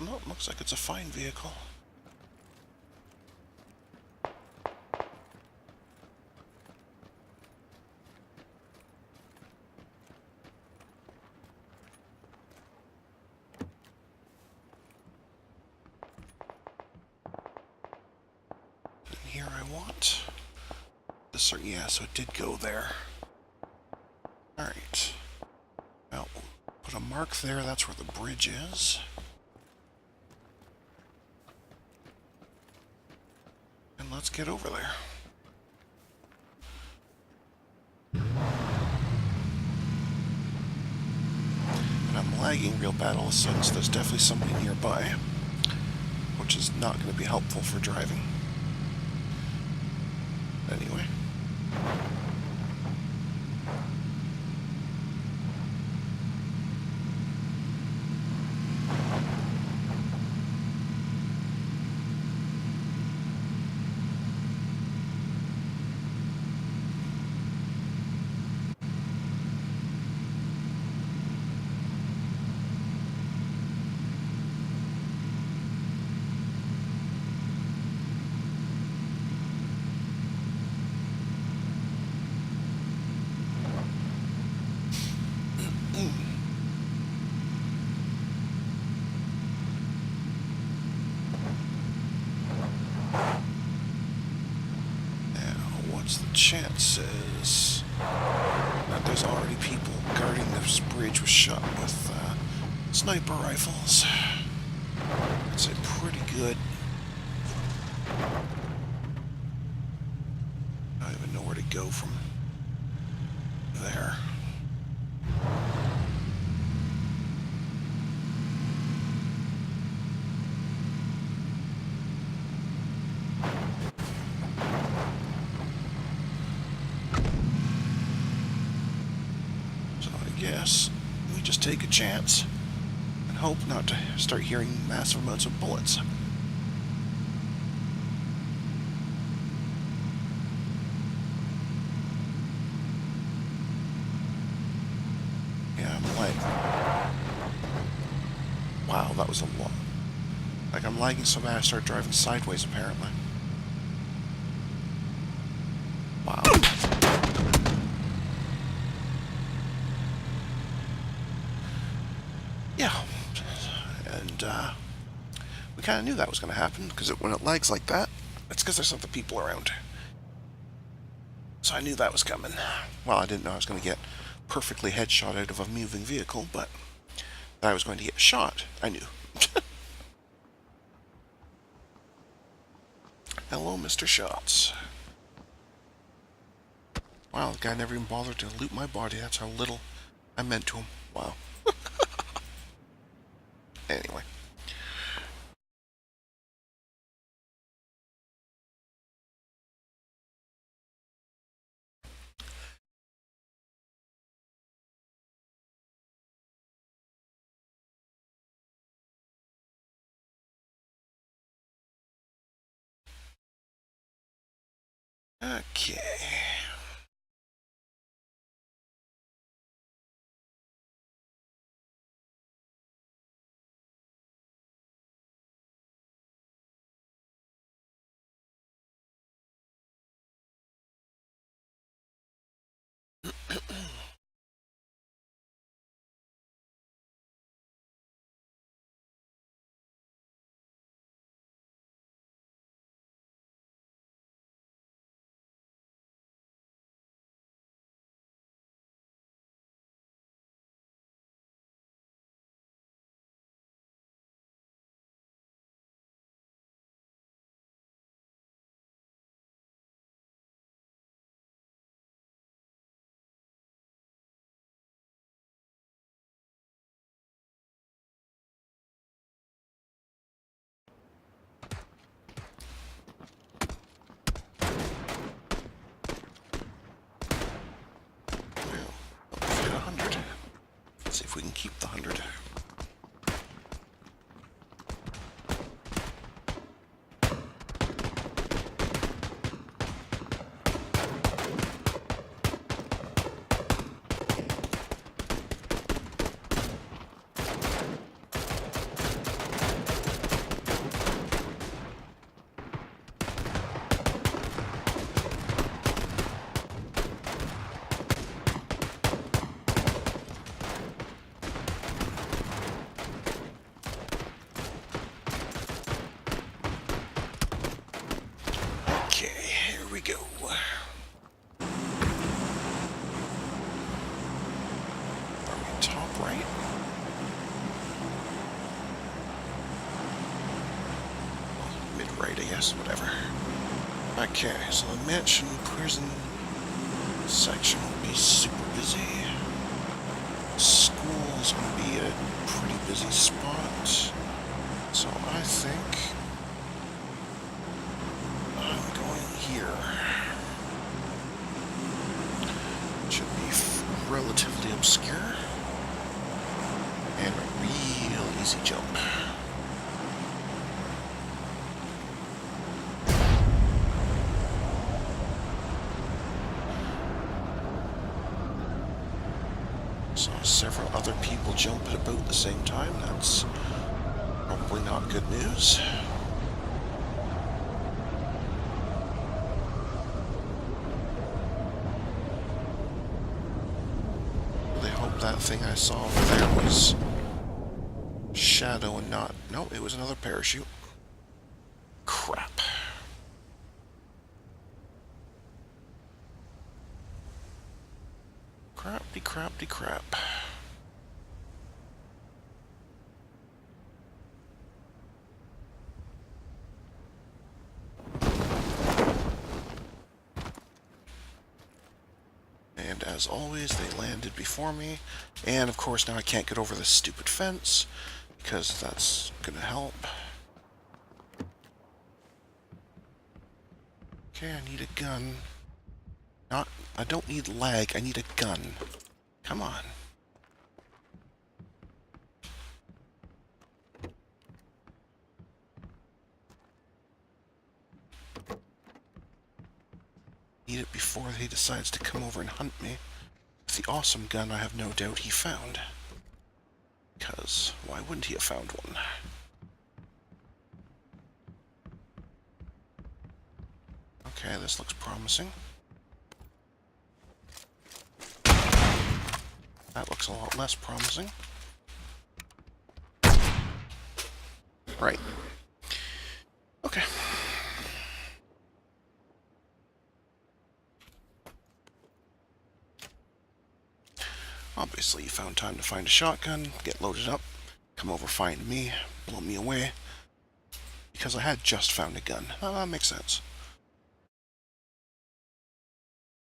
no, it looks like it's a fine vehicle. And here I want this, yeah, so it did go there. Alright. Well, we'll put a mark there, that's where the bridge is. Let's get over there. And I'm lagging real bad all of a sudden, so there's definitely somebody nearby, which is not going to be helpful for driving. Anyway. What's the chances that there's already people guarding this bridge with sniper rifles? I'd say pretty good. I don't even know where to go from there. So I guess we just take a chance and hope not to start hearing massive amounts of bullets. Yeah, I'm like, wow, that was a lot. Like, I'm lagging so bad I start driving sideways, apparently. Wow. Yeah. And, we kind of knew that was going to happen, because when it lags like that, it's because there's other people around. So I knew that was coming. Well, I didn't know I was going to get perfectly headshot out of a moving vehicle, but that I was going to get shot, I knew. Hello, Mr. Shots. Wow, the guy never even bothered to loot my body. That's how little I meant to him. Wow. Anyway. Okay. Let's get 100. Let's see if we can keep the 100. We go. Are we top right? Well, mid right, I guess, whatever. Okay, so the mansion prison section will be super busy. School's gonna be a pretty busy spot. So I think I'm going here. Should be relatively obscure and a real easy jump. Saw several other people jump at about the same time. That's probably not good news. That thing I saw over there was shadow and not... No, it was another parachute. Crap. Crap-de crap-de crap. And as always, they landed before me. And of course, now I can't get over this stupid fence, because that's gonna help. Okay, I need a gun. I don't need lag, I need a gun. Come on. Need it before he decides to come over and hunt me. With the awesome gun I have no doubt he found. Because why wouldn't he have found one? Okay, this looks promising. That looks a lot less promising. Right. Okay. Obviously, you found time to find a shotgun, get loaded up, come over, find me, blow me away. Because I had just found a gun. That makes sense.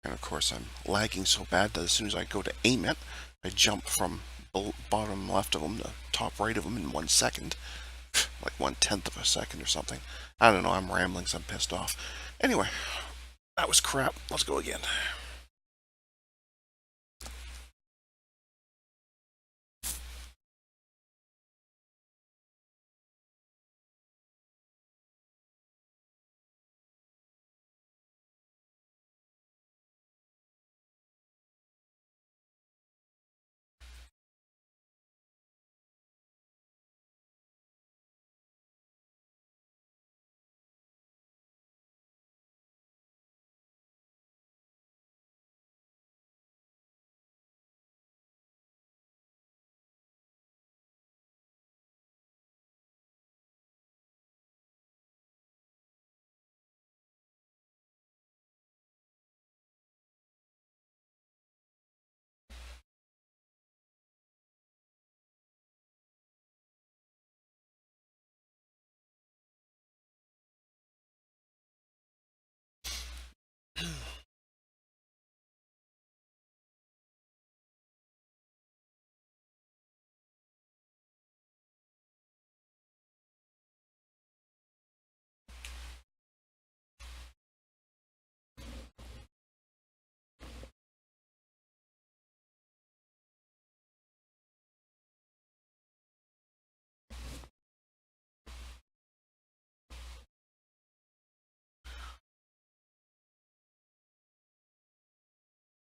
And of course, I'm lagging so bad that as soon as I go to aim it, I jump from bottom left of them to top right of them in 1 second. Like 1/10 of a second or something. I don't know, I'm rambling, so I'm pissed off. Anyway, that was crap. Let's go again.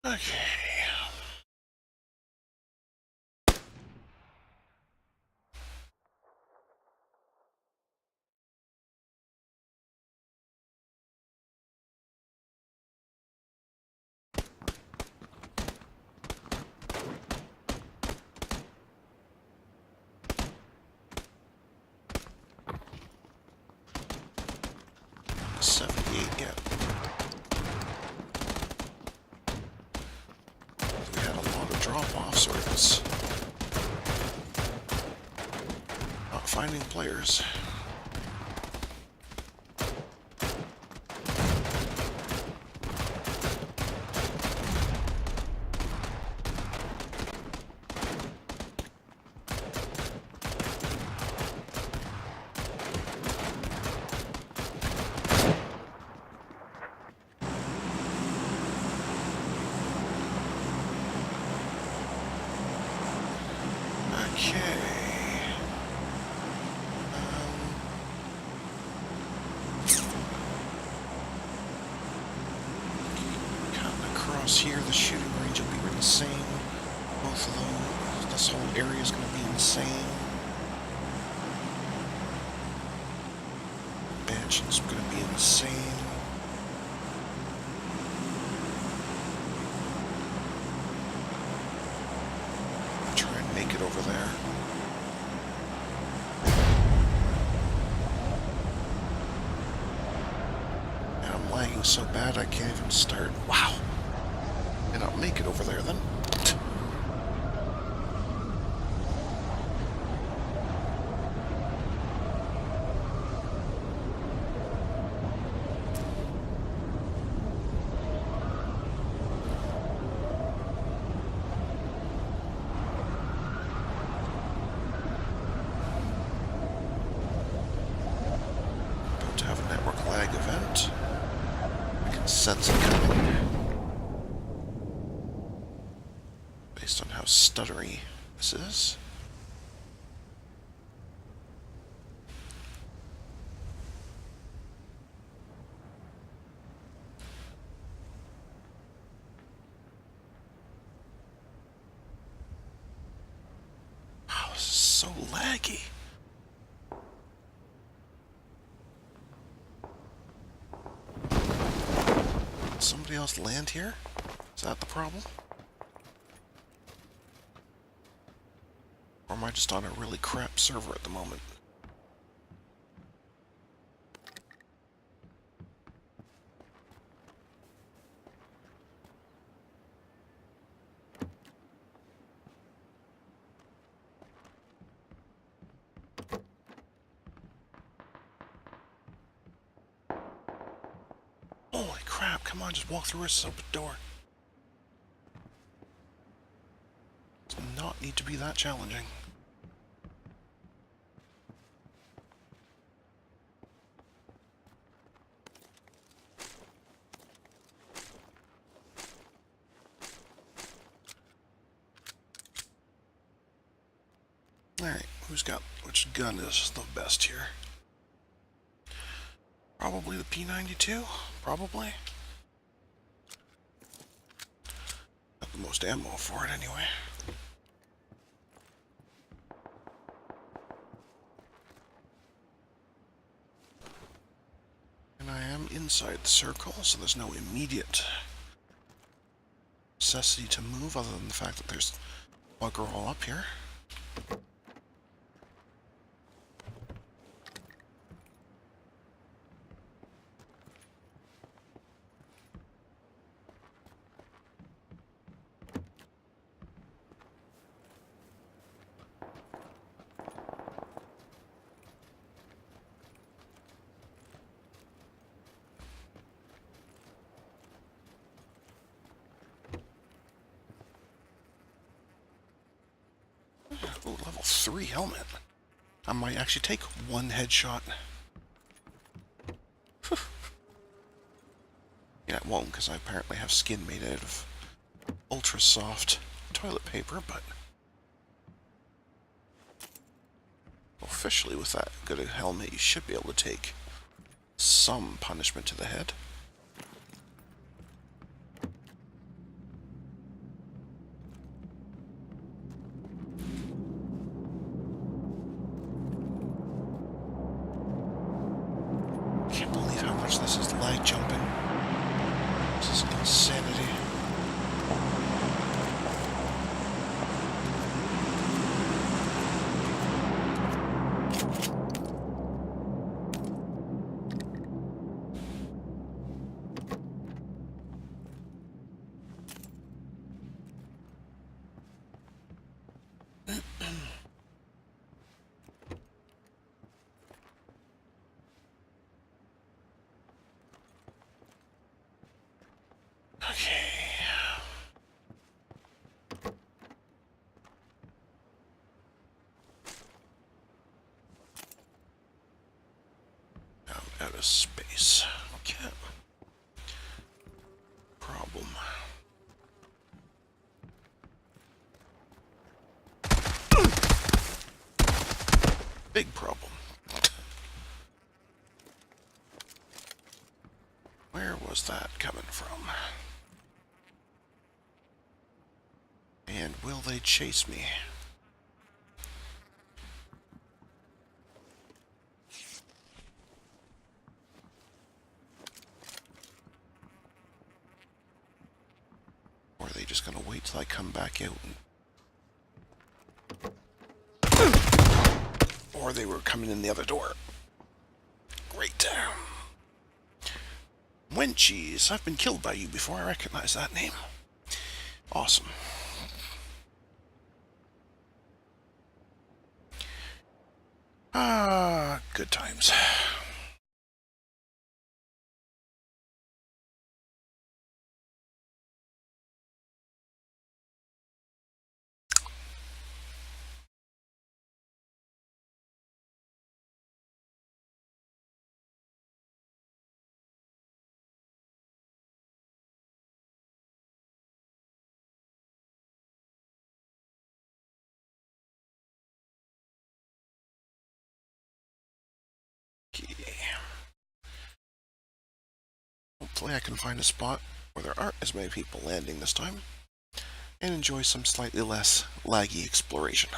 Okay. Yeah. We had a lot of drop-offs, or it's not finding players. Here, the shooting range will be insane. Both of them. This whole area is going to be insane. Mansion's going to be insane. Try and make it over there. And I'm lagging so bad I can't even start. Wow. And I'll make it over there then. sense it coming. Based on how stuttery this is. Wow, this is so laggy. Did somebody else land here? Is that the problem? Or am I just on a really crap server at the moment? Holy crap, come on, just walk through this open door. Does not need to be that challenging. Alright, who's got which gun is the best here? Probably the P92? Probably. Got the most ammo for it anyway. And I am inside the circle, so there's no immediate necessity to move other than the fact that there's bugger all up here. Ooh, level 3 helmet. I might actually take one headshot. Yeah, it won't, because I apparently have skin made out of ultra soft toilet paper, but officially with that good a helmet, you should be able to take some punishment to the head. Can't believe how much this is lag jumping. This is insanity. Out of space. Okay. Problem. Big problem. Where was that coming from? And will they chase me? Or are they just gonna wait till I come back out? Or they were coming in the other door. Great. Wenchies, I've been killed by you before. I recognize that name. Awesome. Ah, good times. Hopefully I can find a spot where there aren't as many people landing this time, and enjoy some slightly less laggy exploration.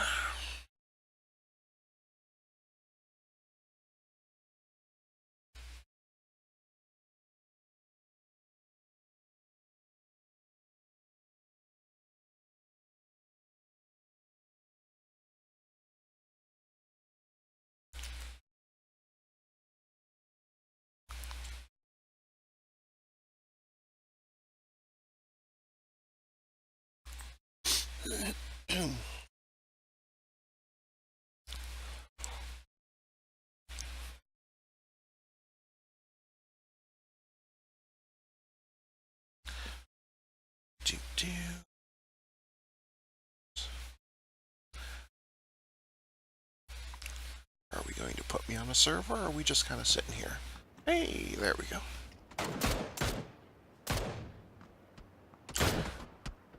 Are we going to put me on a server, or are we just kind of sitting here? Hey, there we go.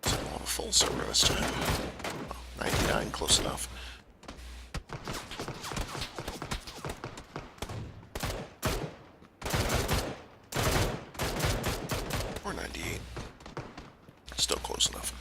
So we'll have a full server this time. Oh, 99, close enough. Or 98. Still close enough.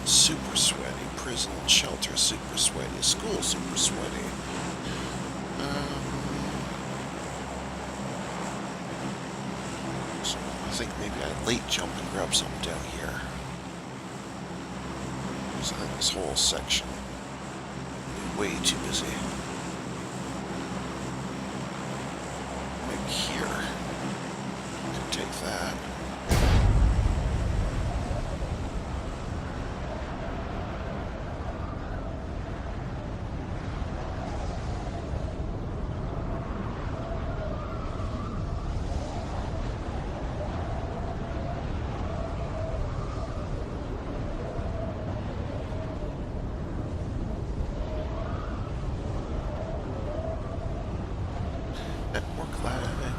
Super sweaty. Prison shelter super sweaty. School super sweaty. So I think maybe I'd late jump and grab something down here. Because I think this whole section is way too busy. Like here. Could take that.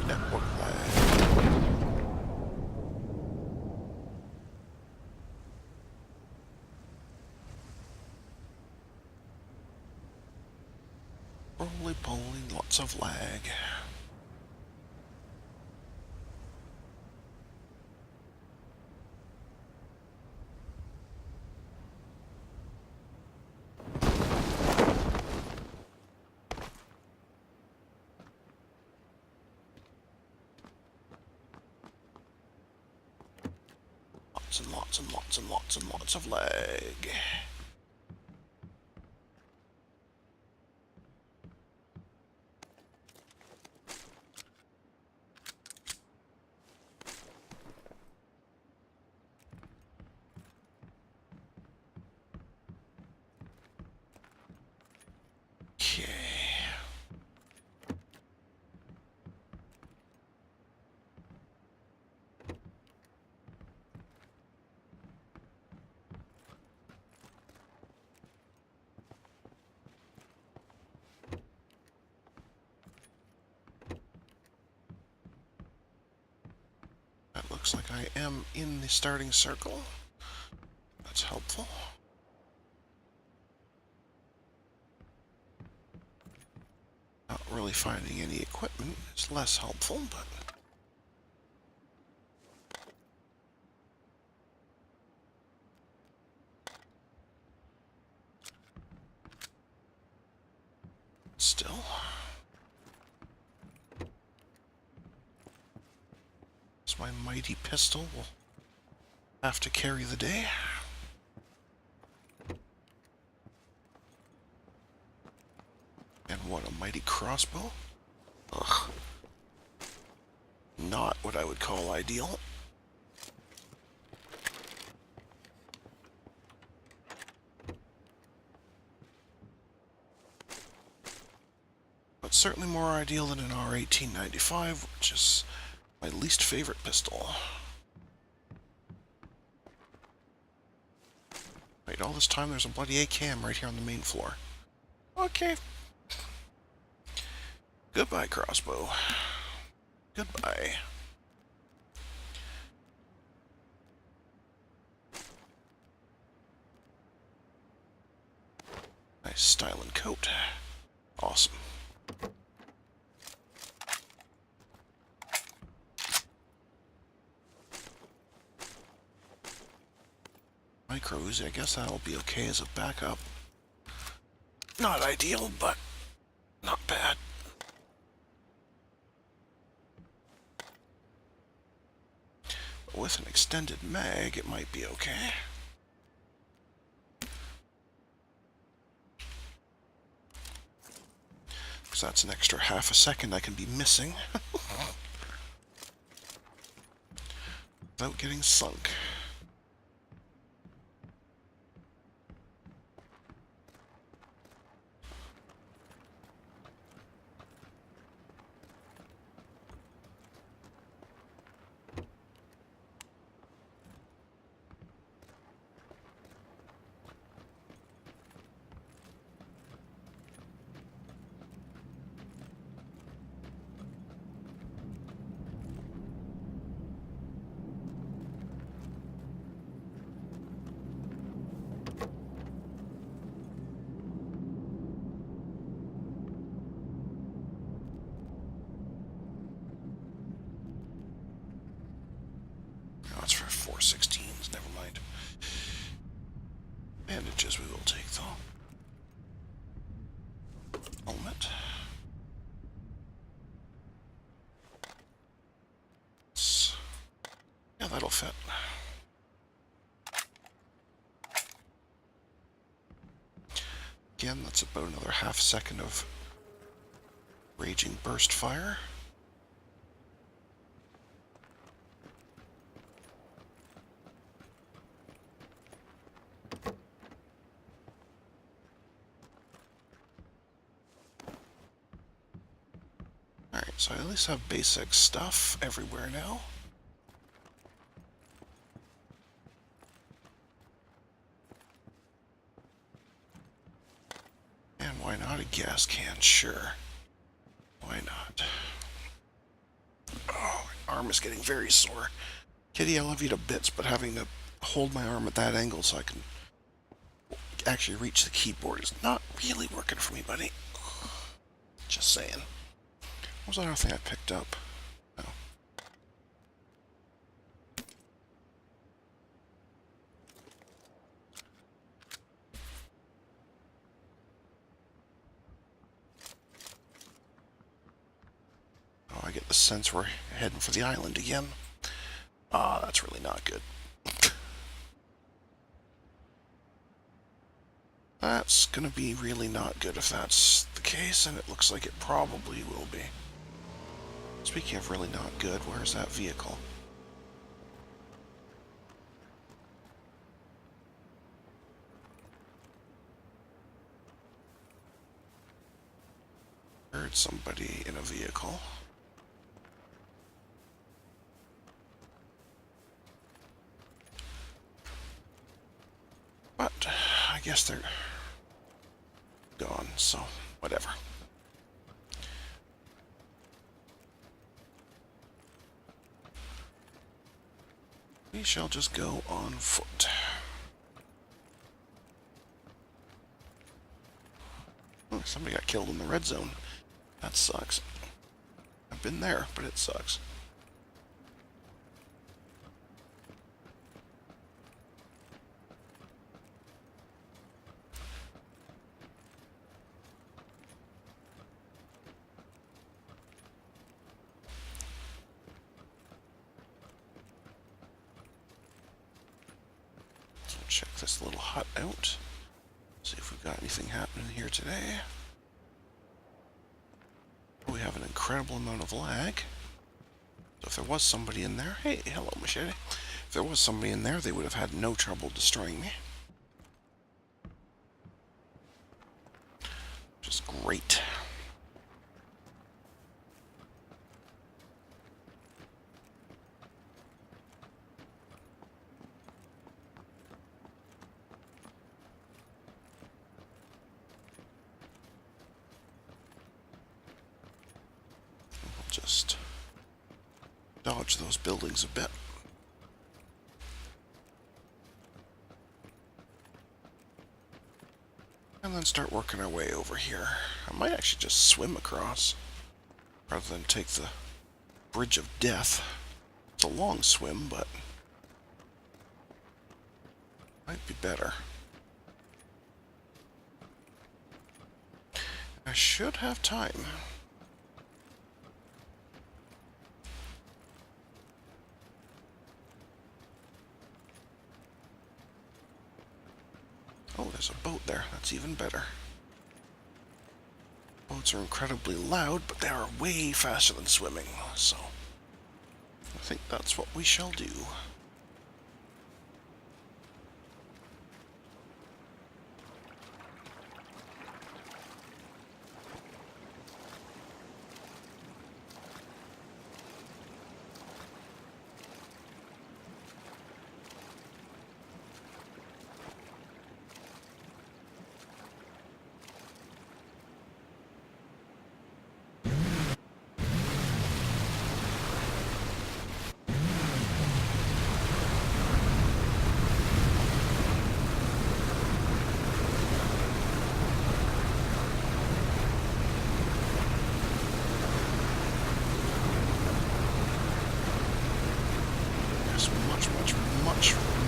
Network lag. Roly-poly, lots of lag. And lots and lots and lots and lots of lag. Okay. That looks like I am in the starting circle. That's helpful. Not really finding any equipment is less helpful, but... still. So my mighty pistol will have to carry the day. And what a mighty crossbow. Ugh. not what I would call ideal. But certainly more ideal than an R1895, which is my least favorite pistol. Wait, all this time there's a bloody AKM right here on the main floor. Okay. Goodbye, crossbow. Goodbye. Nice styling coat. Awesome. Micro Uzi, I guess that'll be okay as a backup. Not ideal, but not bad. But with an extended mag, it might be okay. Because that's an extra half a second I can be missing. Without getting sunk. Oh, it's for 416s, never mind. Bandages we will take, though. Helmet. Yeah, that'll fit. Again, that's about another half second of raging burst fire. Alright, so I at least have basic stuff everywhere now. And why not a gas can? Sure. Why not? Oh, my arm is getting very sore. Kitty, I love you to bits, but having to hold my arm at that angle so I can actually reach the keyboard is not really working for me, buddy. Just saying. What was that other thing I picked up? Oh. Oh, I get the sense we're heading for the island again. Ah, that's really not good. That's gonna be really not good if that's the case, and it looks like it probably will be. Speaking of really not good, where's that vehicle? Heard somebody in a vehicle. But I guess they're gone, so whatever. We shall just go on foot. Oh, somebody got killed in the red zone. That sucks. I've been there, but it sucks. So check this little hut out. See if we've got anything happening here today. We have an incredible amount of lag. If there was somebody in there... Hey, hello, Machete. If there was somebody in there, they would have had no trouble destroying me. Which is great. Just dodge those buildings a bit. And then start working our way over here. I might actually just swim across, rather than take the Bridge of Death. It's a long swim, but might be better. I should have time. Oh, there's a boat there. That's even better. Boats are incredibly loud, but they are way faster than swimming, so I think that's what we shall do.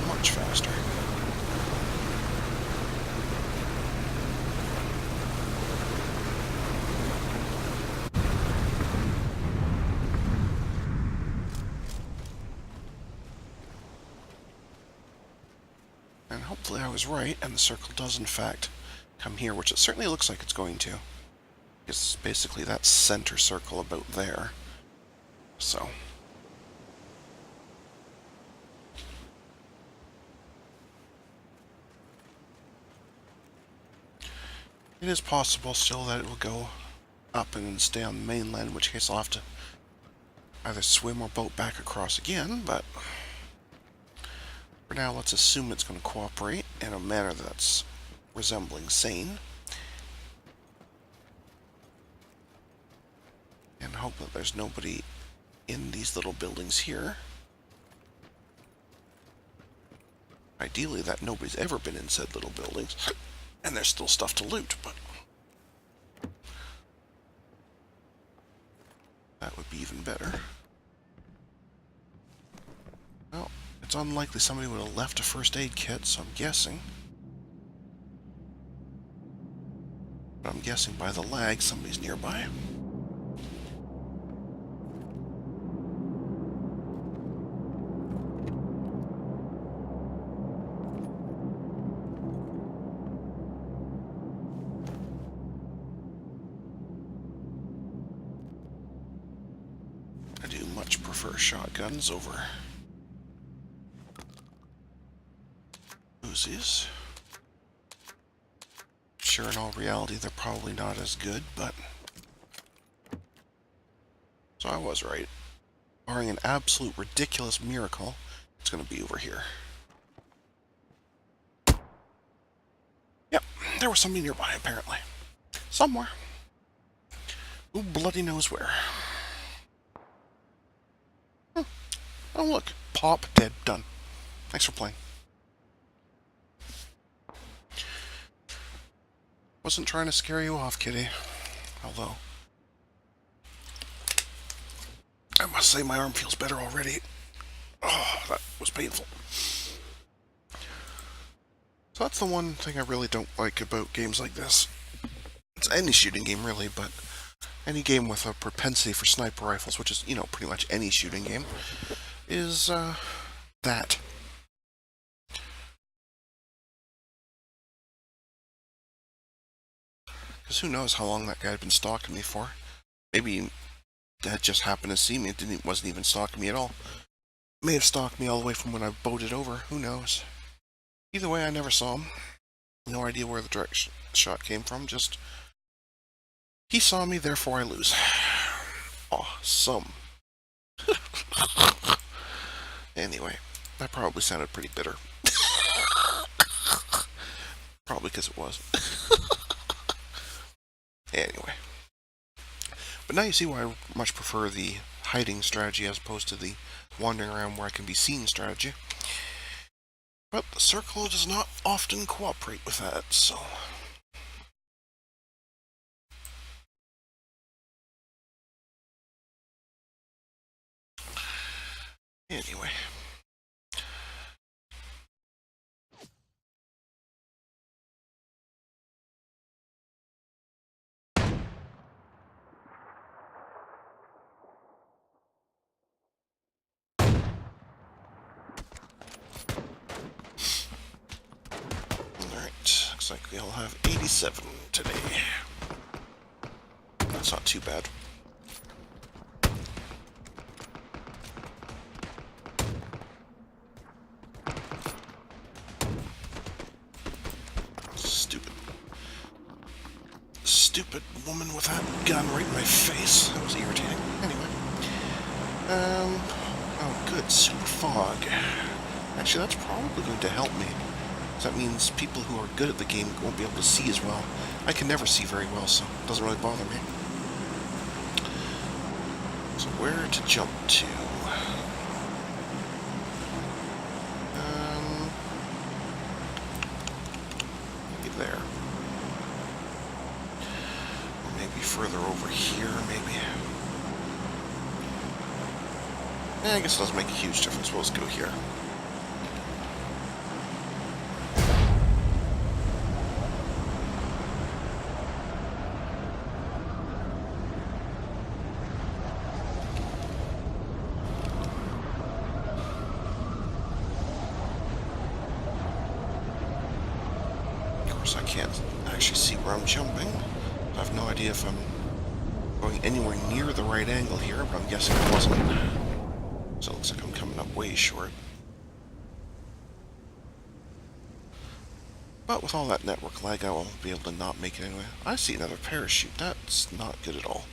Much faster. And hopefully I was right, and the circle does in fact come here, which it certainly looks like it's going to. It's basically that center circle about there. So... it is possible still that it will go up and then stay on the mainland, in which case I'll have to either swim or boat back across again, but for now let's assume it's going to cooperate in a manner that's resembling sane. And hope that there's nobody in these little buildings here. Ideally that nobody's ever been in said little buildings. And there's still stuff to loot, but that would be even better. Well, it's unlikely somebody would have left a first aid kit, so I'm guessing. But I'm guessing by the lag somebody's nearby. Prefer shotguns over Uzis. Sure, in all reality, they're probably not as good, but... So I was right. Barring an absolute ridiculous miracle, it's going to be over here. Yep, there was somebody nearby, apparently. Somewhere. Who bloody knows where. Oh, look. Pop, dead, done. Thanks for playing. Wasn't trying to scare you off, kitty. Although, I must say my arm feels better already. Oh, that was painful. So that's the one thing I really don't like about games like this. It's any shooting game, really, but any game with a propensity for sniper rifles, which is, you know, pretty much any shooting game, is, that. Because who knows how long that guy had been stalking me for. Maybe that just happened to see me. It wasn't even stalking me at all. May have stalked me all the way from when I boated over. Who knows? Either way, I never saw him. No idea where the direct shot came from. Just he saw me, therefore I lose. Awesome. Anyway, that probably sounded pretty bitter. Probably because it was. Anyway. But now you see why I much prefer the hiding strategy as opposed to the wandering around where I can be seen strategy. But the circle does not often cooperate with that, so... Anyway. Alright, looks like we all have 87 today. That's not too bad. Stupid woman with that gun right in my face. That was irritating. Anyway. Oh good, super fog. Actually, that's probably going to help me. That means people who are good at the game won't be able to see as well. I can never see very well, so it doesn't really bother me. So where to jump to? Maybe there. Or maybe further over here, maybe. I guess it doesn't make a huge difference. We'll just go here. I can't actually see where I'm jumping. I have no idea if I'm going anywhere near the right angle here, but I'm guessing it wasn't. So it looks like I'm coming up way short. But with all that network lag, I won't be able to not make it anyway. I see another parachute. That's not good at all.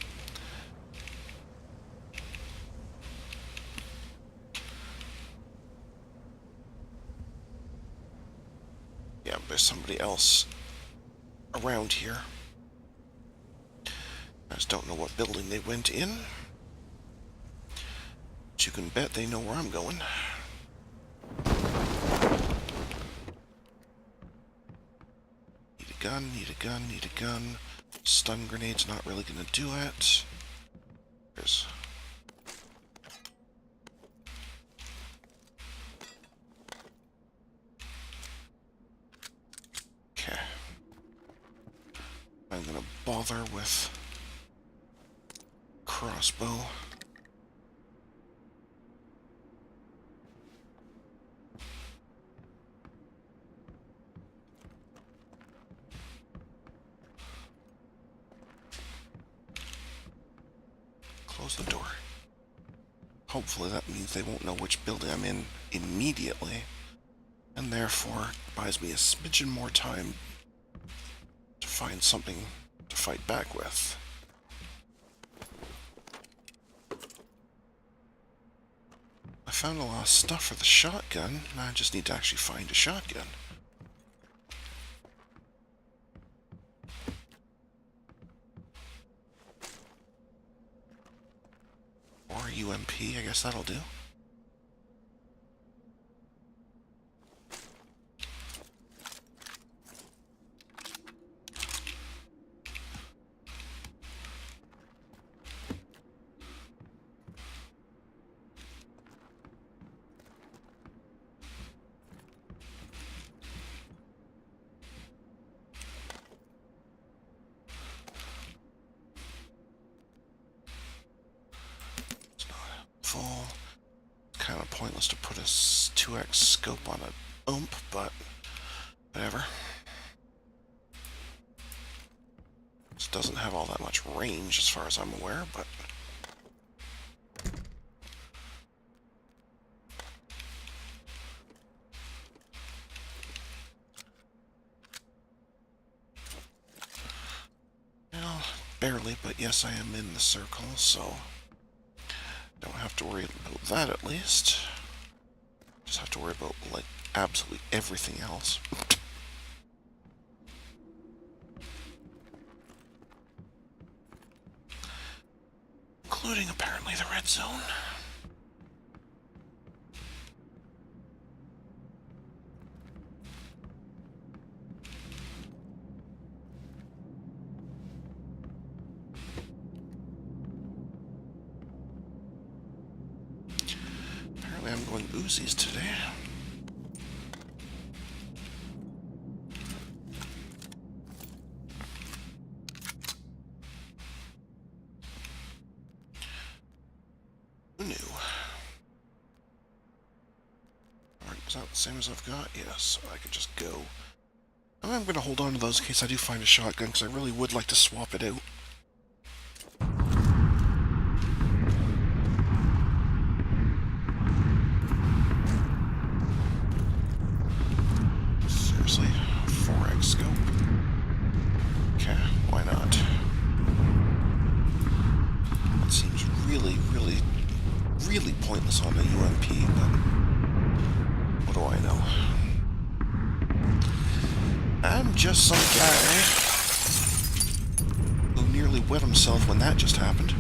Yeah, there's somebody else around here. I just don't know what building they went in. But you can bet they know where I'm going. Need a gun, need a gun, need a gun. Stun grenade's not really gonna do it. There's... Okay. I'm gonna bother with crossbow. Close the door. Hopefully that means they won't know which building I'm in immediately, and therefore buys me a smidgen more time to find something to fight back with. I found a lot of stuff for the shotgun, and I just need to actually find a shotgun. Or UMP, I guess that'll do. Full. Kind of pointless to put a 2x scope on a ump, but whatever. This doesn't have all that much range as far as I'm aware, but barely, but yes, I am in the circle, so don't have to worry about that at least. Just have to worry about, like, absolutely everything else. Including, apparently, the red zone. Apparently I'm going Uzis today. Who knew? Alright, is that the same as I've got? Yes, so I could just go. I'm going to hold on to those in case I do find a shotgun, because I really would like to swap it out. Seriously? 4x scope? Okay, why not? That seems really, really, really pointless on the UMP, but what do I know? I'm just some guy who nearly wet himself when that just happened.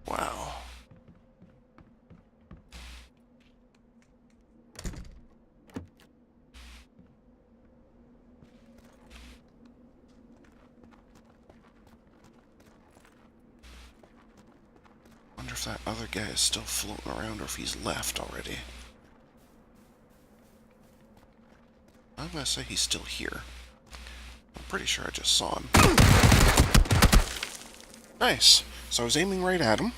Wow. Wonder if that other guy is still floating around or if he's left already. I'm gonna say he's still here. I'm pretty sure I just saw him. Nice. So I was aiming right at him.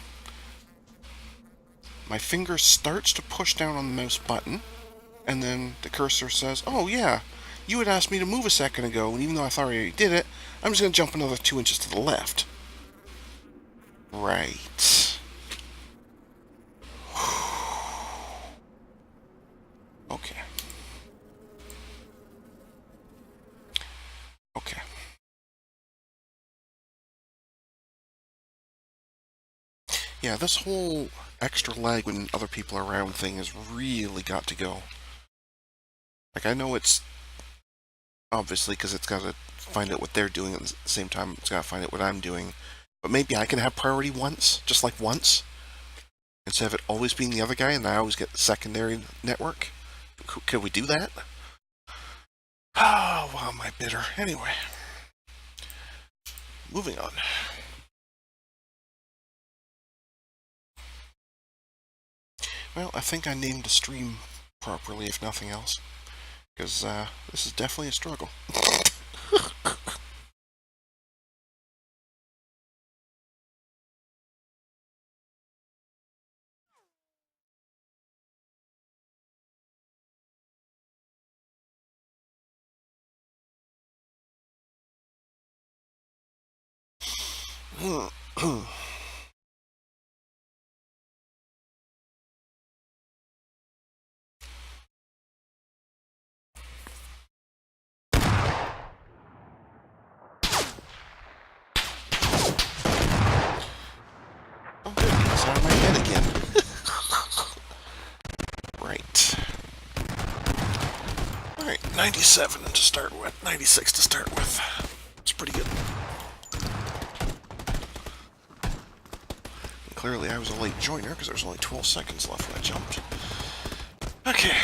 My finger starts to push down on the mouse button, and then the cursor says, "Oh yeah, you had asked me to move a second ago, and even though I thought I already did it, I'm just gonna jump another 2 inches to the left." Right. Okay. Okay. Yeah, this whole extra lag when other people are around thing has really got to go. Like, I know it's obviously because it's got to find out what they're doing at the same time it's got to find out what I'm doing. But maybe I can have priority once, just like once, instead of it always being the other guy and I always get the secondary network. Could we do that? Oh, wow, am I bitter. Anyway. Moving on. Well, I think I named the stream properly, if nothing else. Because this is definitely a struggle. Oh, good, it's out of my head again. Right. Alright, 97 to start with, 96 to start with. It's pretty good. And clearly I was a late joiner because there was only 12 seconds left when I jumped. Okay.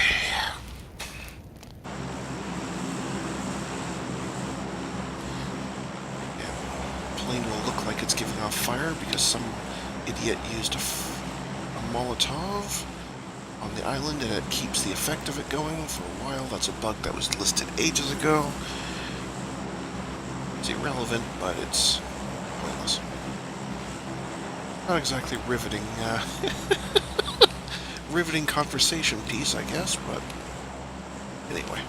Yeah, plane will look like it's giving off fire because some idiot used a Molotov on the island and it keeps the effect of it going for a while. That's a bug that was listed ages ago. It's irrelevant, but it's pointless. Not exactly riveting, riveting conversation piece, I guess, but anyway.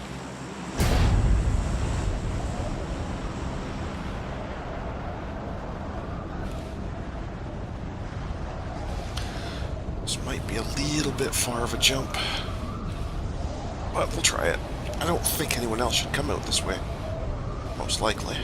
This might be a little bit far of a jump, but we'll try it. I don't think anyone else should come out this way, most likely.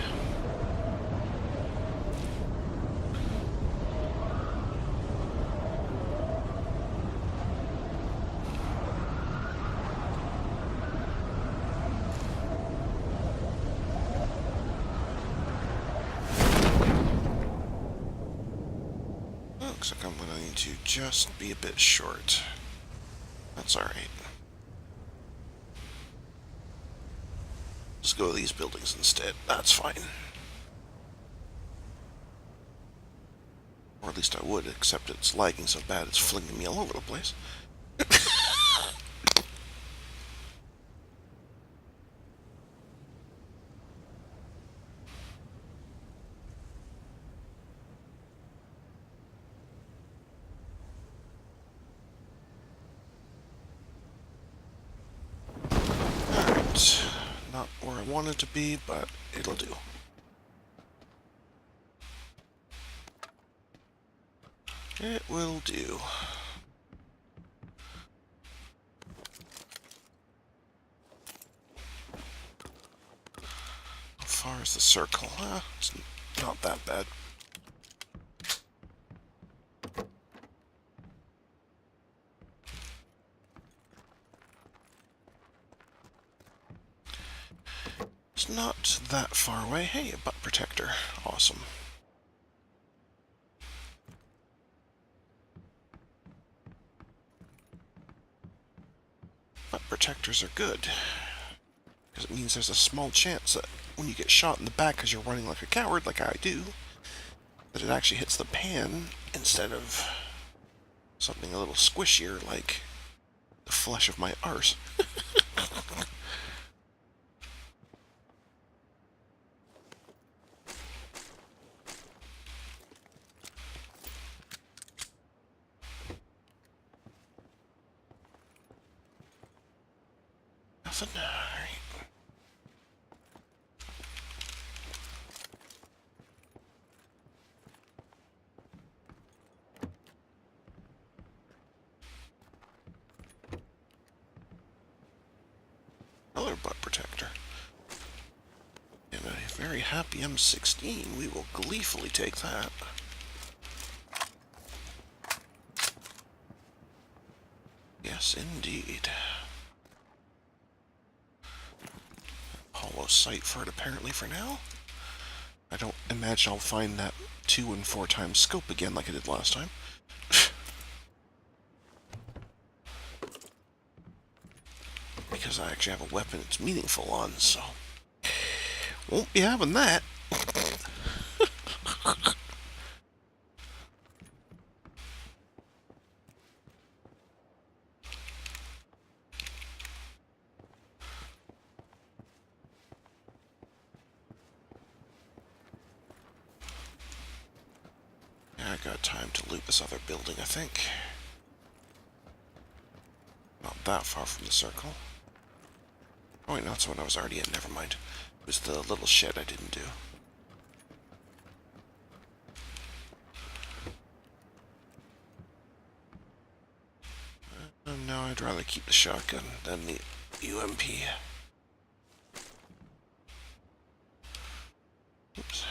Looks like I'm going to just be a bit short. That's alright. Just go to these buildings instead. That's fine. Or at least I would, except it's lagging so bad it's flinging me all over the place. Alright. Not where I wanted to be, but it'll do. It will do. How far is the circle? It's not that bad. It's not that far away. Hey, a butt protector. Awesome. Butt protectors are good, because it means there's a small chance that when you get shot in the back because you're running like a coward, like I do, that it actually hits the pan instead of something a little squishier like the flesh of my arse. Nothing. Alright. Another butt protector. And a very happy M16. We will gleefully take that. Yes, indeed. Hollow sight for it, apparently, for now. I don't imagine I'll find that 2 and 4 times scope again like I did last time. Because I actually have a weapon it's meaningful on, so... Won't be having that. I got time to loot this other building, I think. Not that far from the circle. Oh wait, no, that's what I was already in, never mind. It was the little shed I didn't do. No, I'd rather keep the shotgun than the UMP. Oops.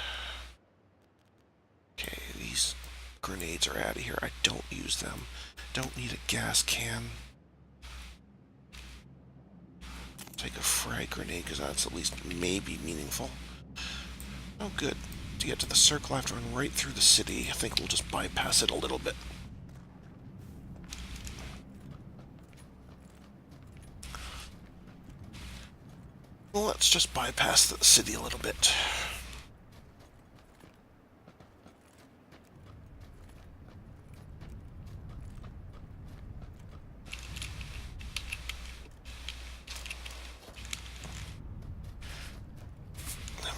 Okay, these grenades are out of here. I don't use them. Don't need a gas can. Take a frag grenade, because that's at least maybe meaningful. Oh, good. To get to the circle, I have to run right through the city. I think we'll just bypass it a little bit. Well, let's just bypass the city a little bit.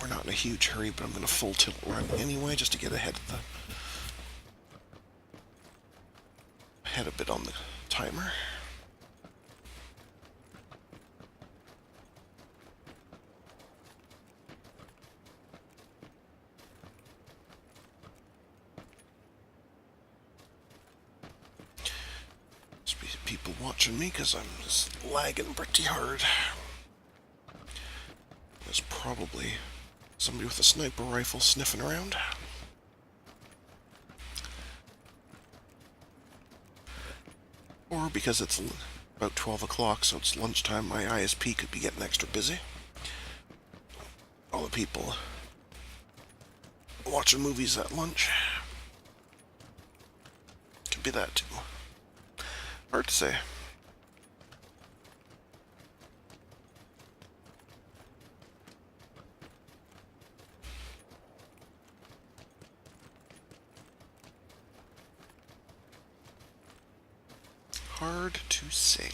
We're not in a huge hurry, but I'm going to full tilt run anyway, just to get ahead of a bit on the timer. Must be people watching me because I'm just lagging pretty hard. There's probably somebody with a sniper rifle sniffing around. Or because it's about 12 o'clock, so it's lunchtime, my ISP could be getting extra busy. All the people watching movies at lunch. be that too. Hard to say. Hard to say.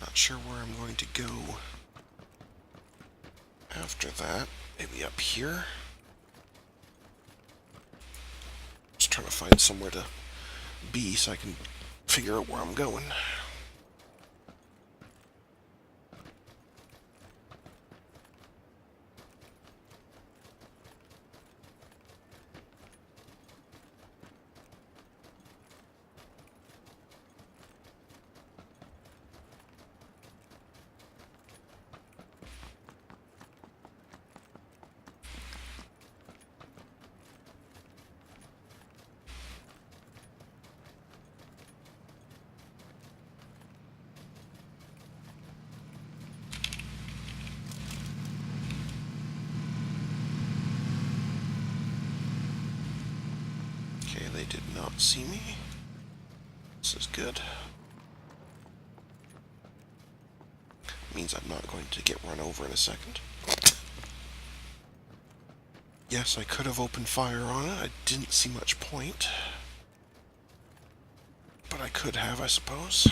Not sure where I'm going to go after that. Maybe up here? Just trying to find somewhere to be so I can figure out where I'm going. Okay, they did not see me. This is good. Means I'm not going to get run over in a second. Yes, I could have opened fire on it. I didn't see much point. But I could have, I suppose.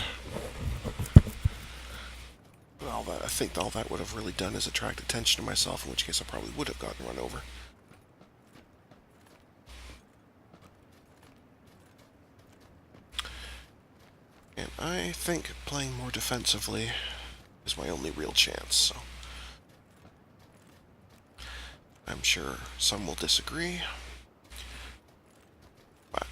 But I think all that would have really done is attract attention to myself, in which case I probably would have gotten run over. And I think playing more defensively is my only real chance, so I'm sure some will disagree, but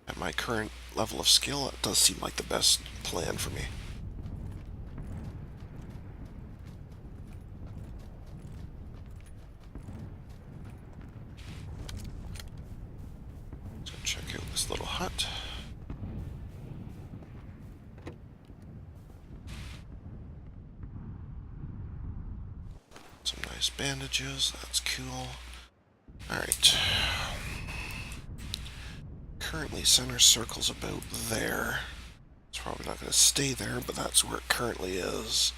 at my current level of skill, it does seem like the best plan for me. So check out this little hut. Some nice bandages, that's cool. Alright. Currently, center circle's about there. It's probably not going to stay there, but that's where it currently is.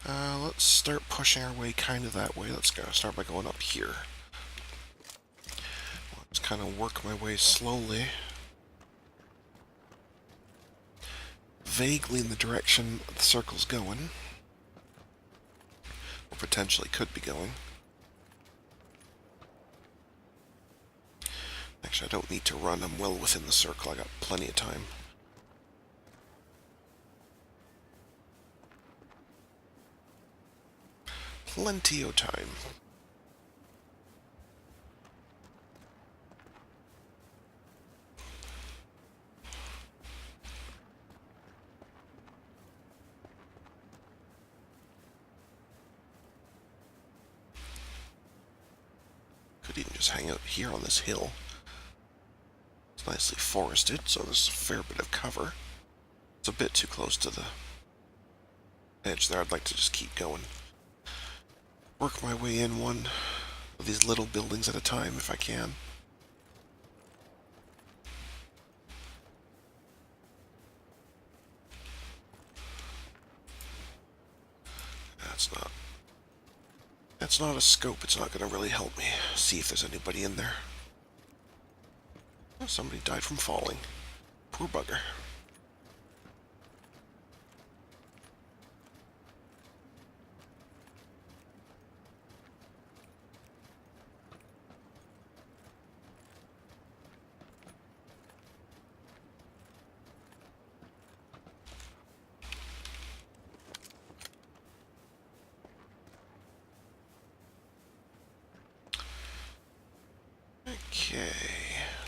Let's start pushing our way kind of that way. Let's start by going up here. Let's kind of work my way slowly. Vaguely in the direction the circle's going. Or potentially could be going. Actually, I don't need to run. I'm well within the circle. I got plenty of time. Plenty of time. Could even just hang out here on this hill. It's nicely forested, so there's a fair bit of cover. It's a bit too close to the edge there. I'd like to just keep going. Work my way in one of these little buildings at a time if I can. That's not a scope. It's not going to really help me see if there's anybody in there. Oh, somebody died from falling. Poor bugger. Okay,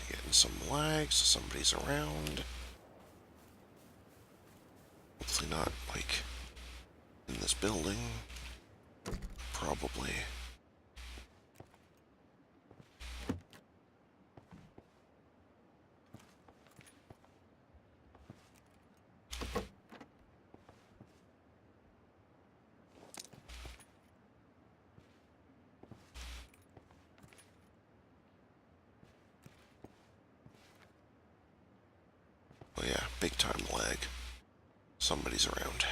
getting some lag, so somebody's around. Hopefully not, like, building. Probably. Oh yeah, big time lag. Somebody's around.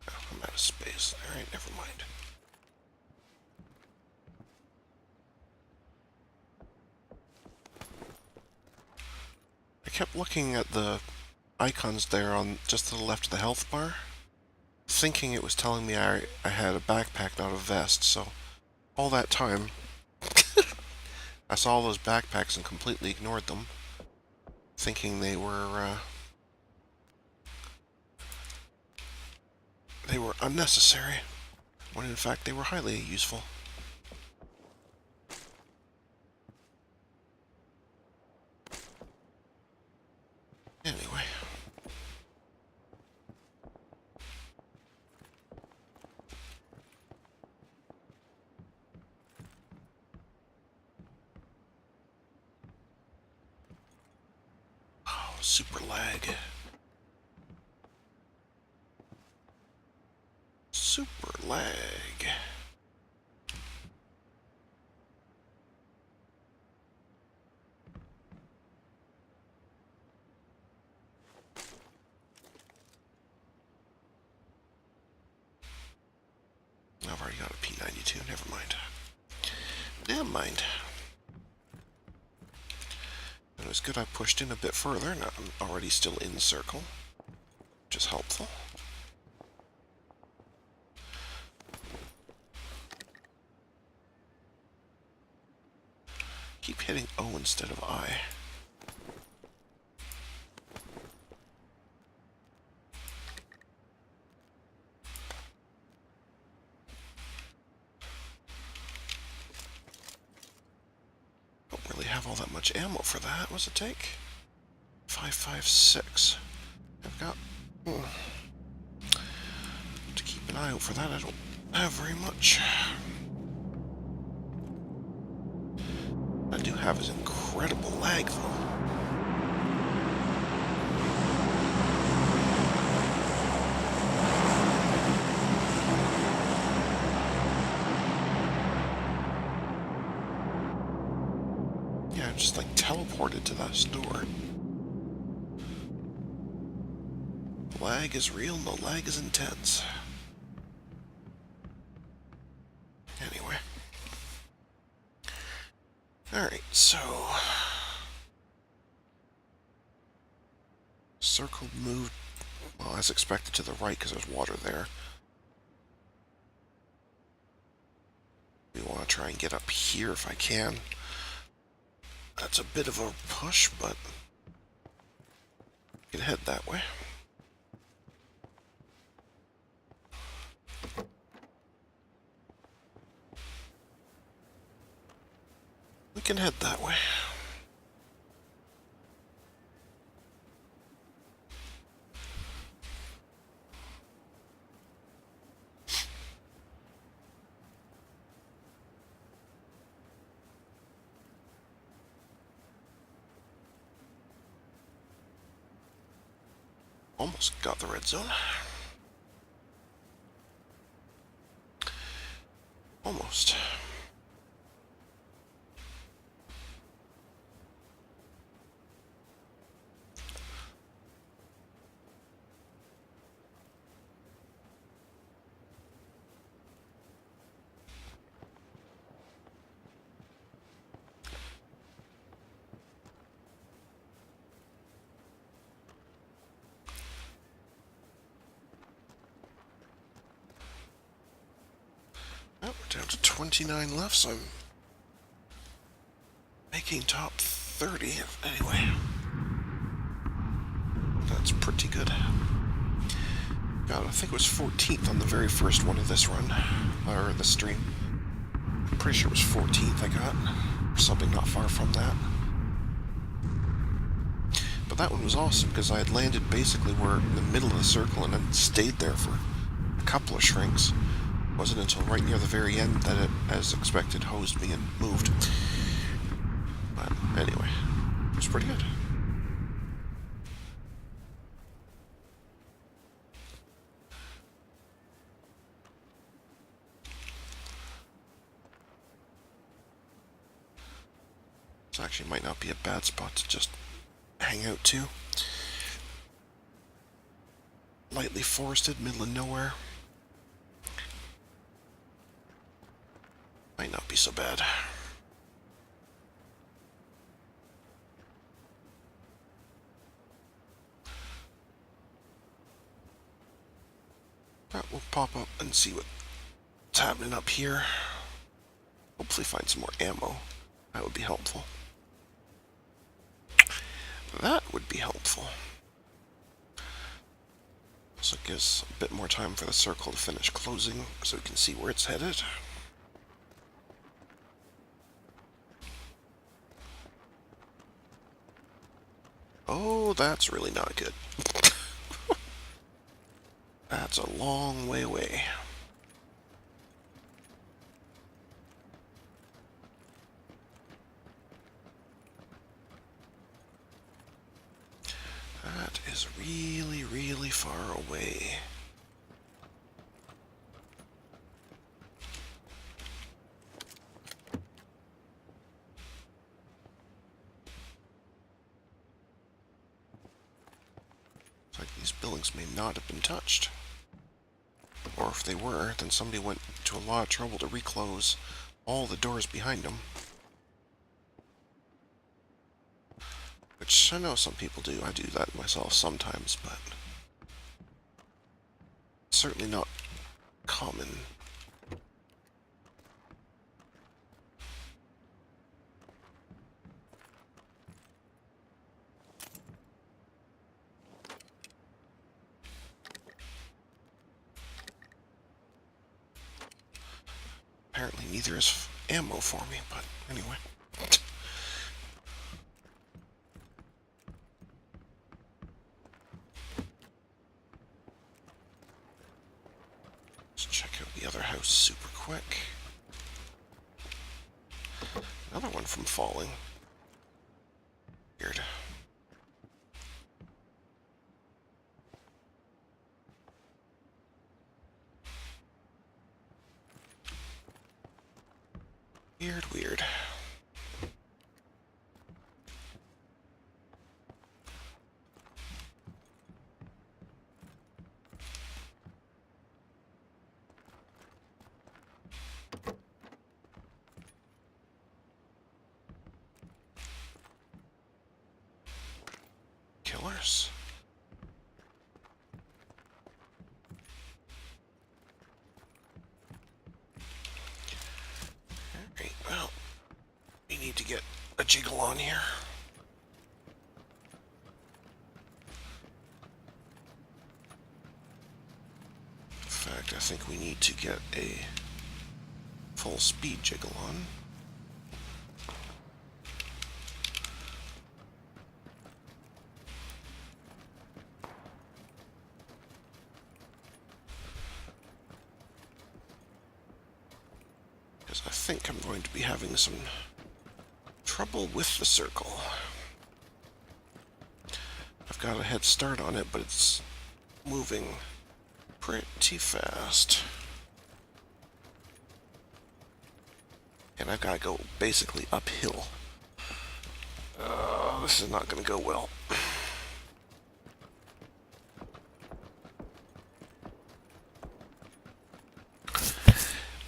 Oh, I'm out of space. Alright, never mind. I kept looking at the icons there on just to the left of the health bar, thinking it was telling me I had a backpack, not a vest, so all that time I saw those backpacks and completely ignored them, thinking they were unnecessary, when in fact they were highly useful. Anyway. Oh, super lag. Super lag. I've already got a P92, never mind. Never mind. It was good I pushed in a bit further, now I'm already still in circle, which is helpful. Keep hitting O instead of I. Don't really have all that much ammo for that. What's it take? 5.56. I've got to keep an eye out for that. I don't have very much. What I do have is incredible lag, though. Yeah, I'm just like teleported to that door. Lag is real, no lag is intense. Anyway. Alright, so... circle moved, well, as expected, to the right because there's water there. We want to try and get up here if I can. That's a bit of a push, but we can head that way. We can head that way. Almost got the red zone. Almost. Oh, we're down to 29 left, so I'm making top 30 anyway. That's pretty good. God, I think it was 14th on the very first one of this run, or the stream. I'm pretty sure it was 14th I got, or something not far from that. But that one was awesome, because I had landed basically where in the middle of the circle and then stayed there for a couple of shrinks. It wasn't until right near the very end that it, as expected, hosed me and moved. But anyway, it was pretty good. This actually might not be a bad spot to just hang out to. Lightly forested, middle of nowhere. Might not be so bad. But we'll pop up and see what's happening up here. Hopefully find some more ammo. That would be helpful. That would be helpful. So it gives a bit more time for the circle to finish closing so we can see where it's headed. Oh, that's really not good. That's a long way away. That is really, really far away. It's like these buildings may not have been touched. Or if they were, then somebody went to a lot of trouble to reclose all the doors behind them. Which I know some people do. I do that myself sometimes, but certainly not common. Apparently neither is ammo for me, but anyway. Let's check out the other house super quick. Another one from falling. Weird. Weird, weird. Killers. Alright, well, we need to get a jiggle on here. In fact, I think we need to get a full speed jiggle on. Because I think I'm going to be having some trouble with the circle. I've got a head start on it, but it's moving pretty fast. And I've got to go basically uphill. This is not going to go well.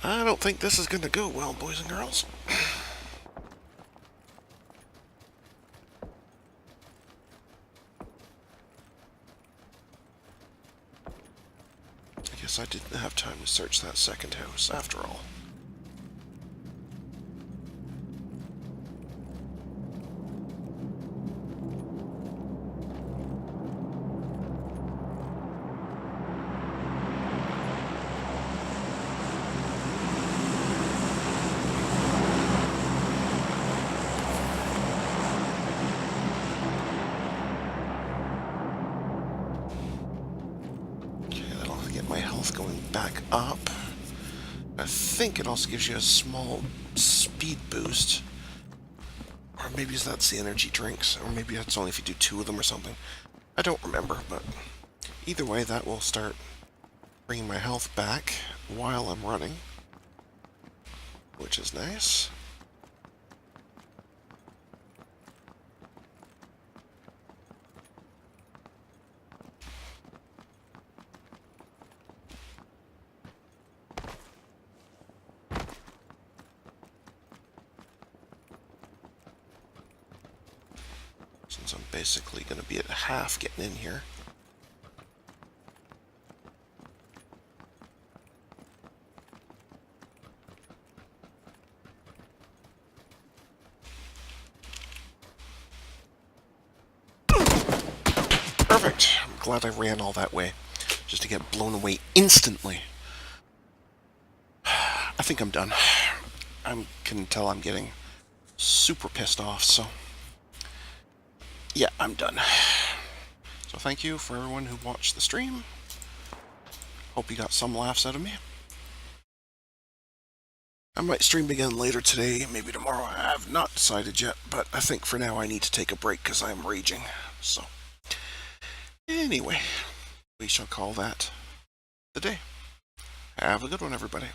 I don't think this is going to go well, boys and girls. I guess I didn't have time to search that second house after all. health going back up. I think it also gives you a small speed boost. Or maybe that's the energy drinks, or maybe that's only if you do 2 of them or something. I don't remember, but either way, that will start bringing my health back while I'm running, which is nice. Since I'm basically going to be at half getting in here. Perfect. I'm glad I ran all that way, just to get blown away instantly. I think I'm done. I can tell I'm getting super pissed off, so yeah, I'm done. So thank you for everyone who watched the stream. Hope you got some laughs out of me. I might stream again later today, maybe tomorrow. I have not decided yet, but I think for now I need to take a break because I'm raging. So anyway, we shall call that the day. Have a good one, everybody.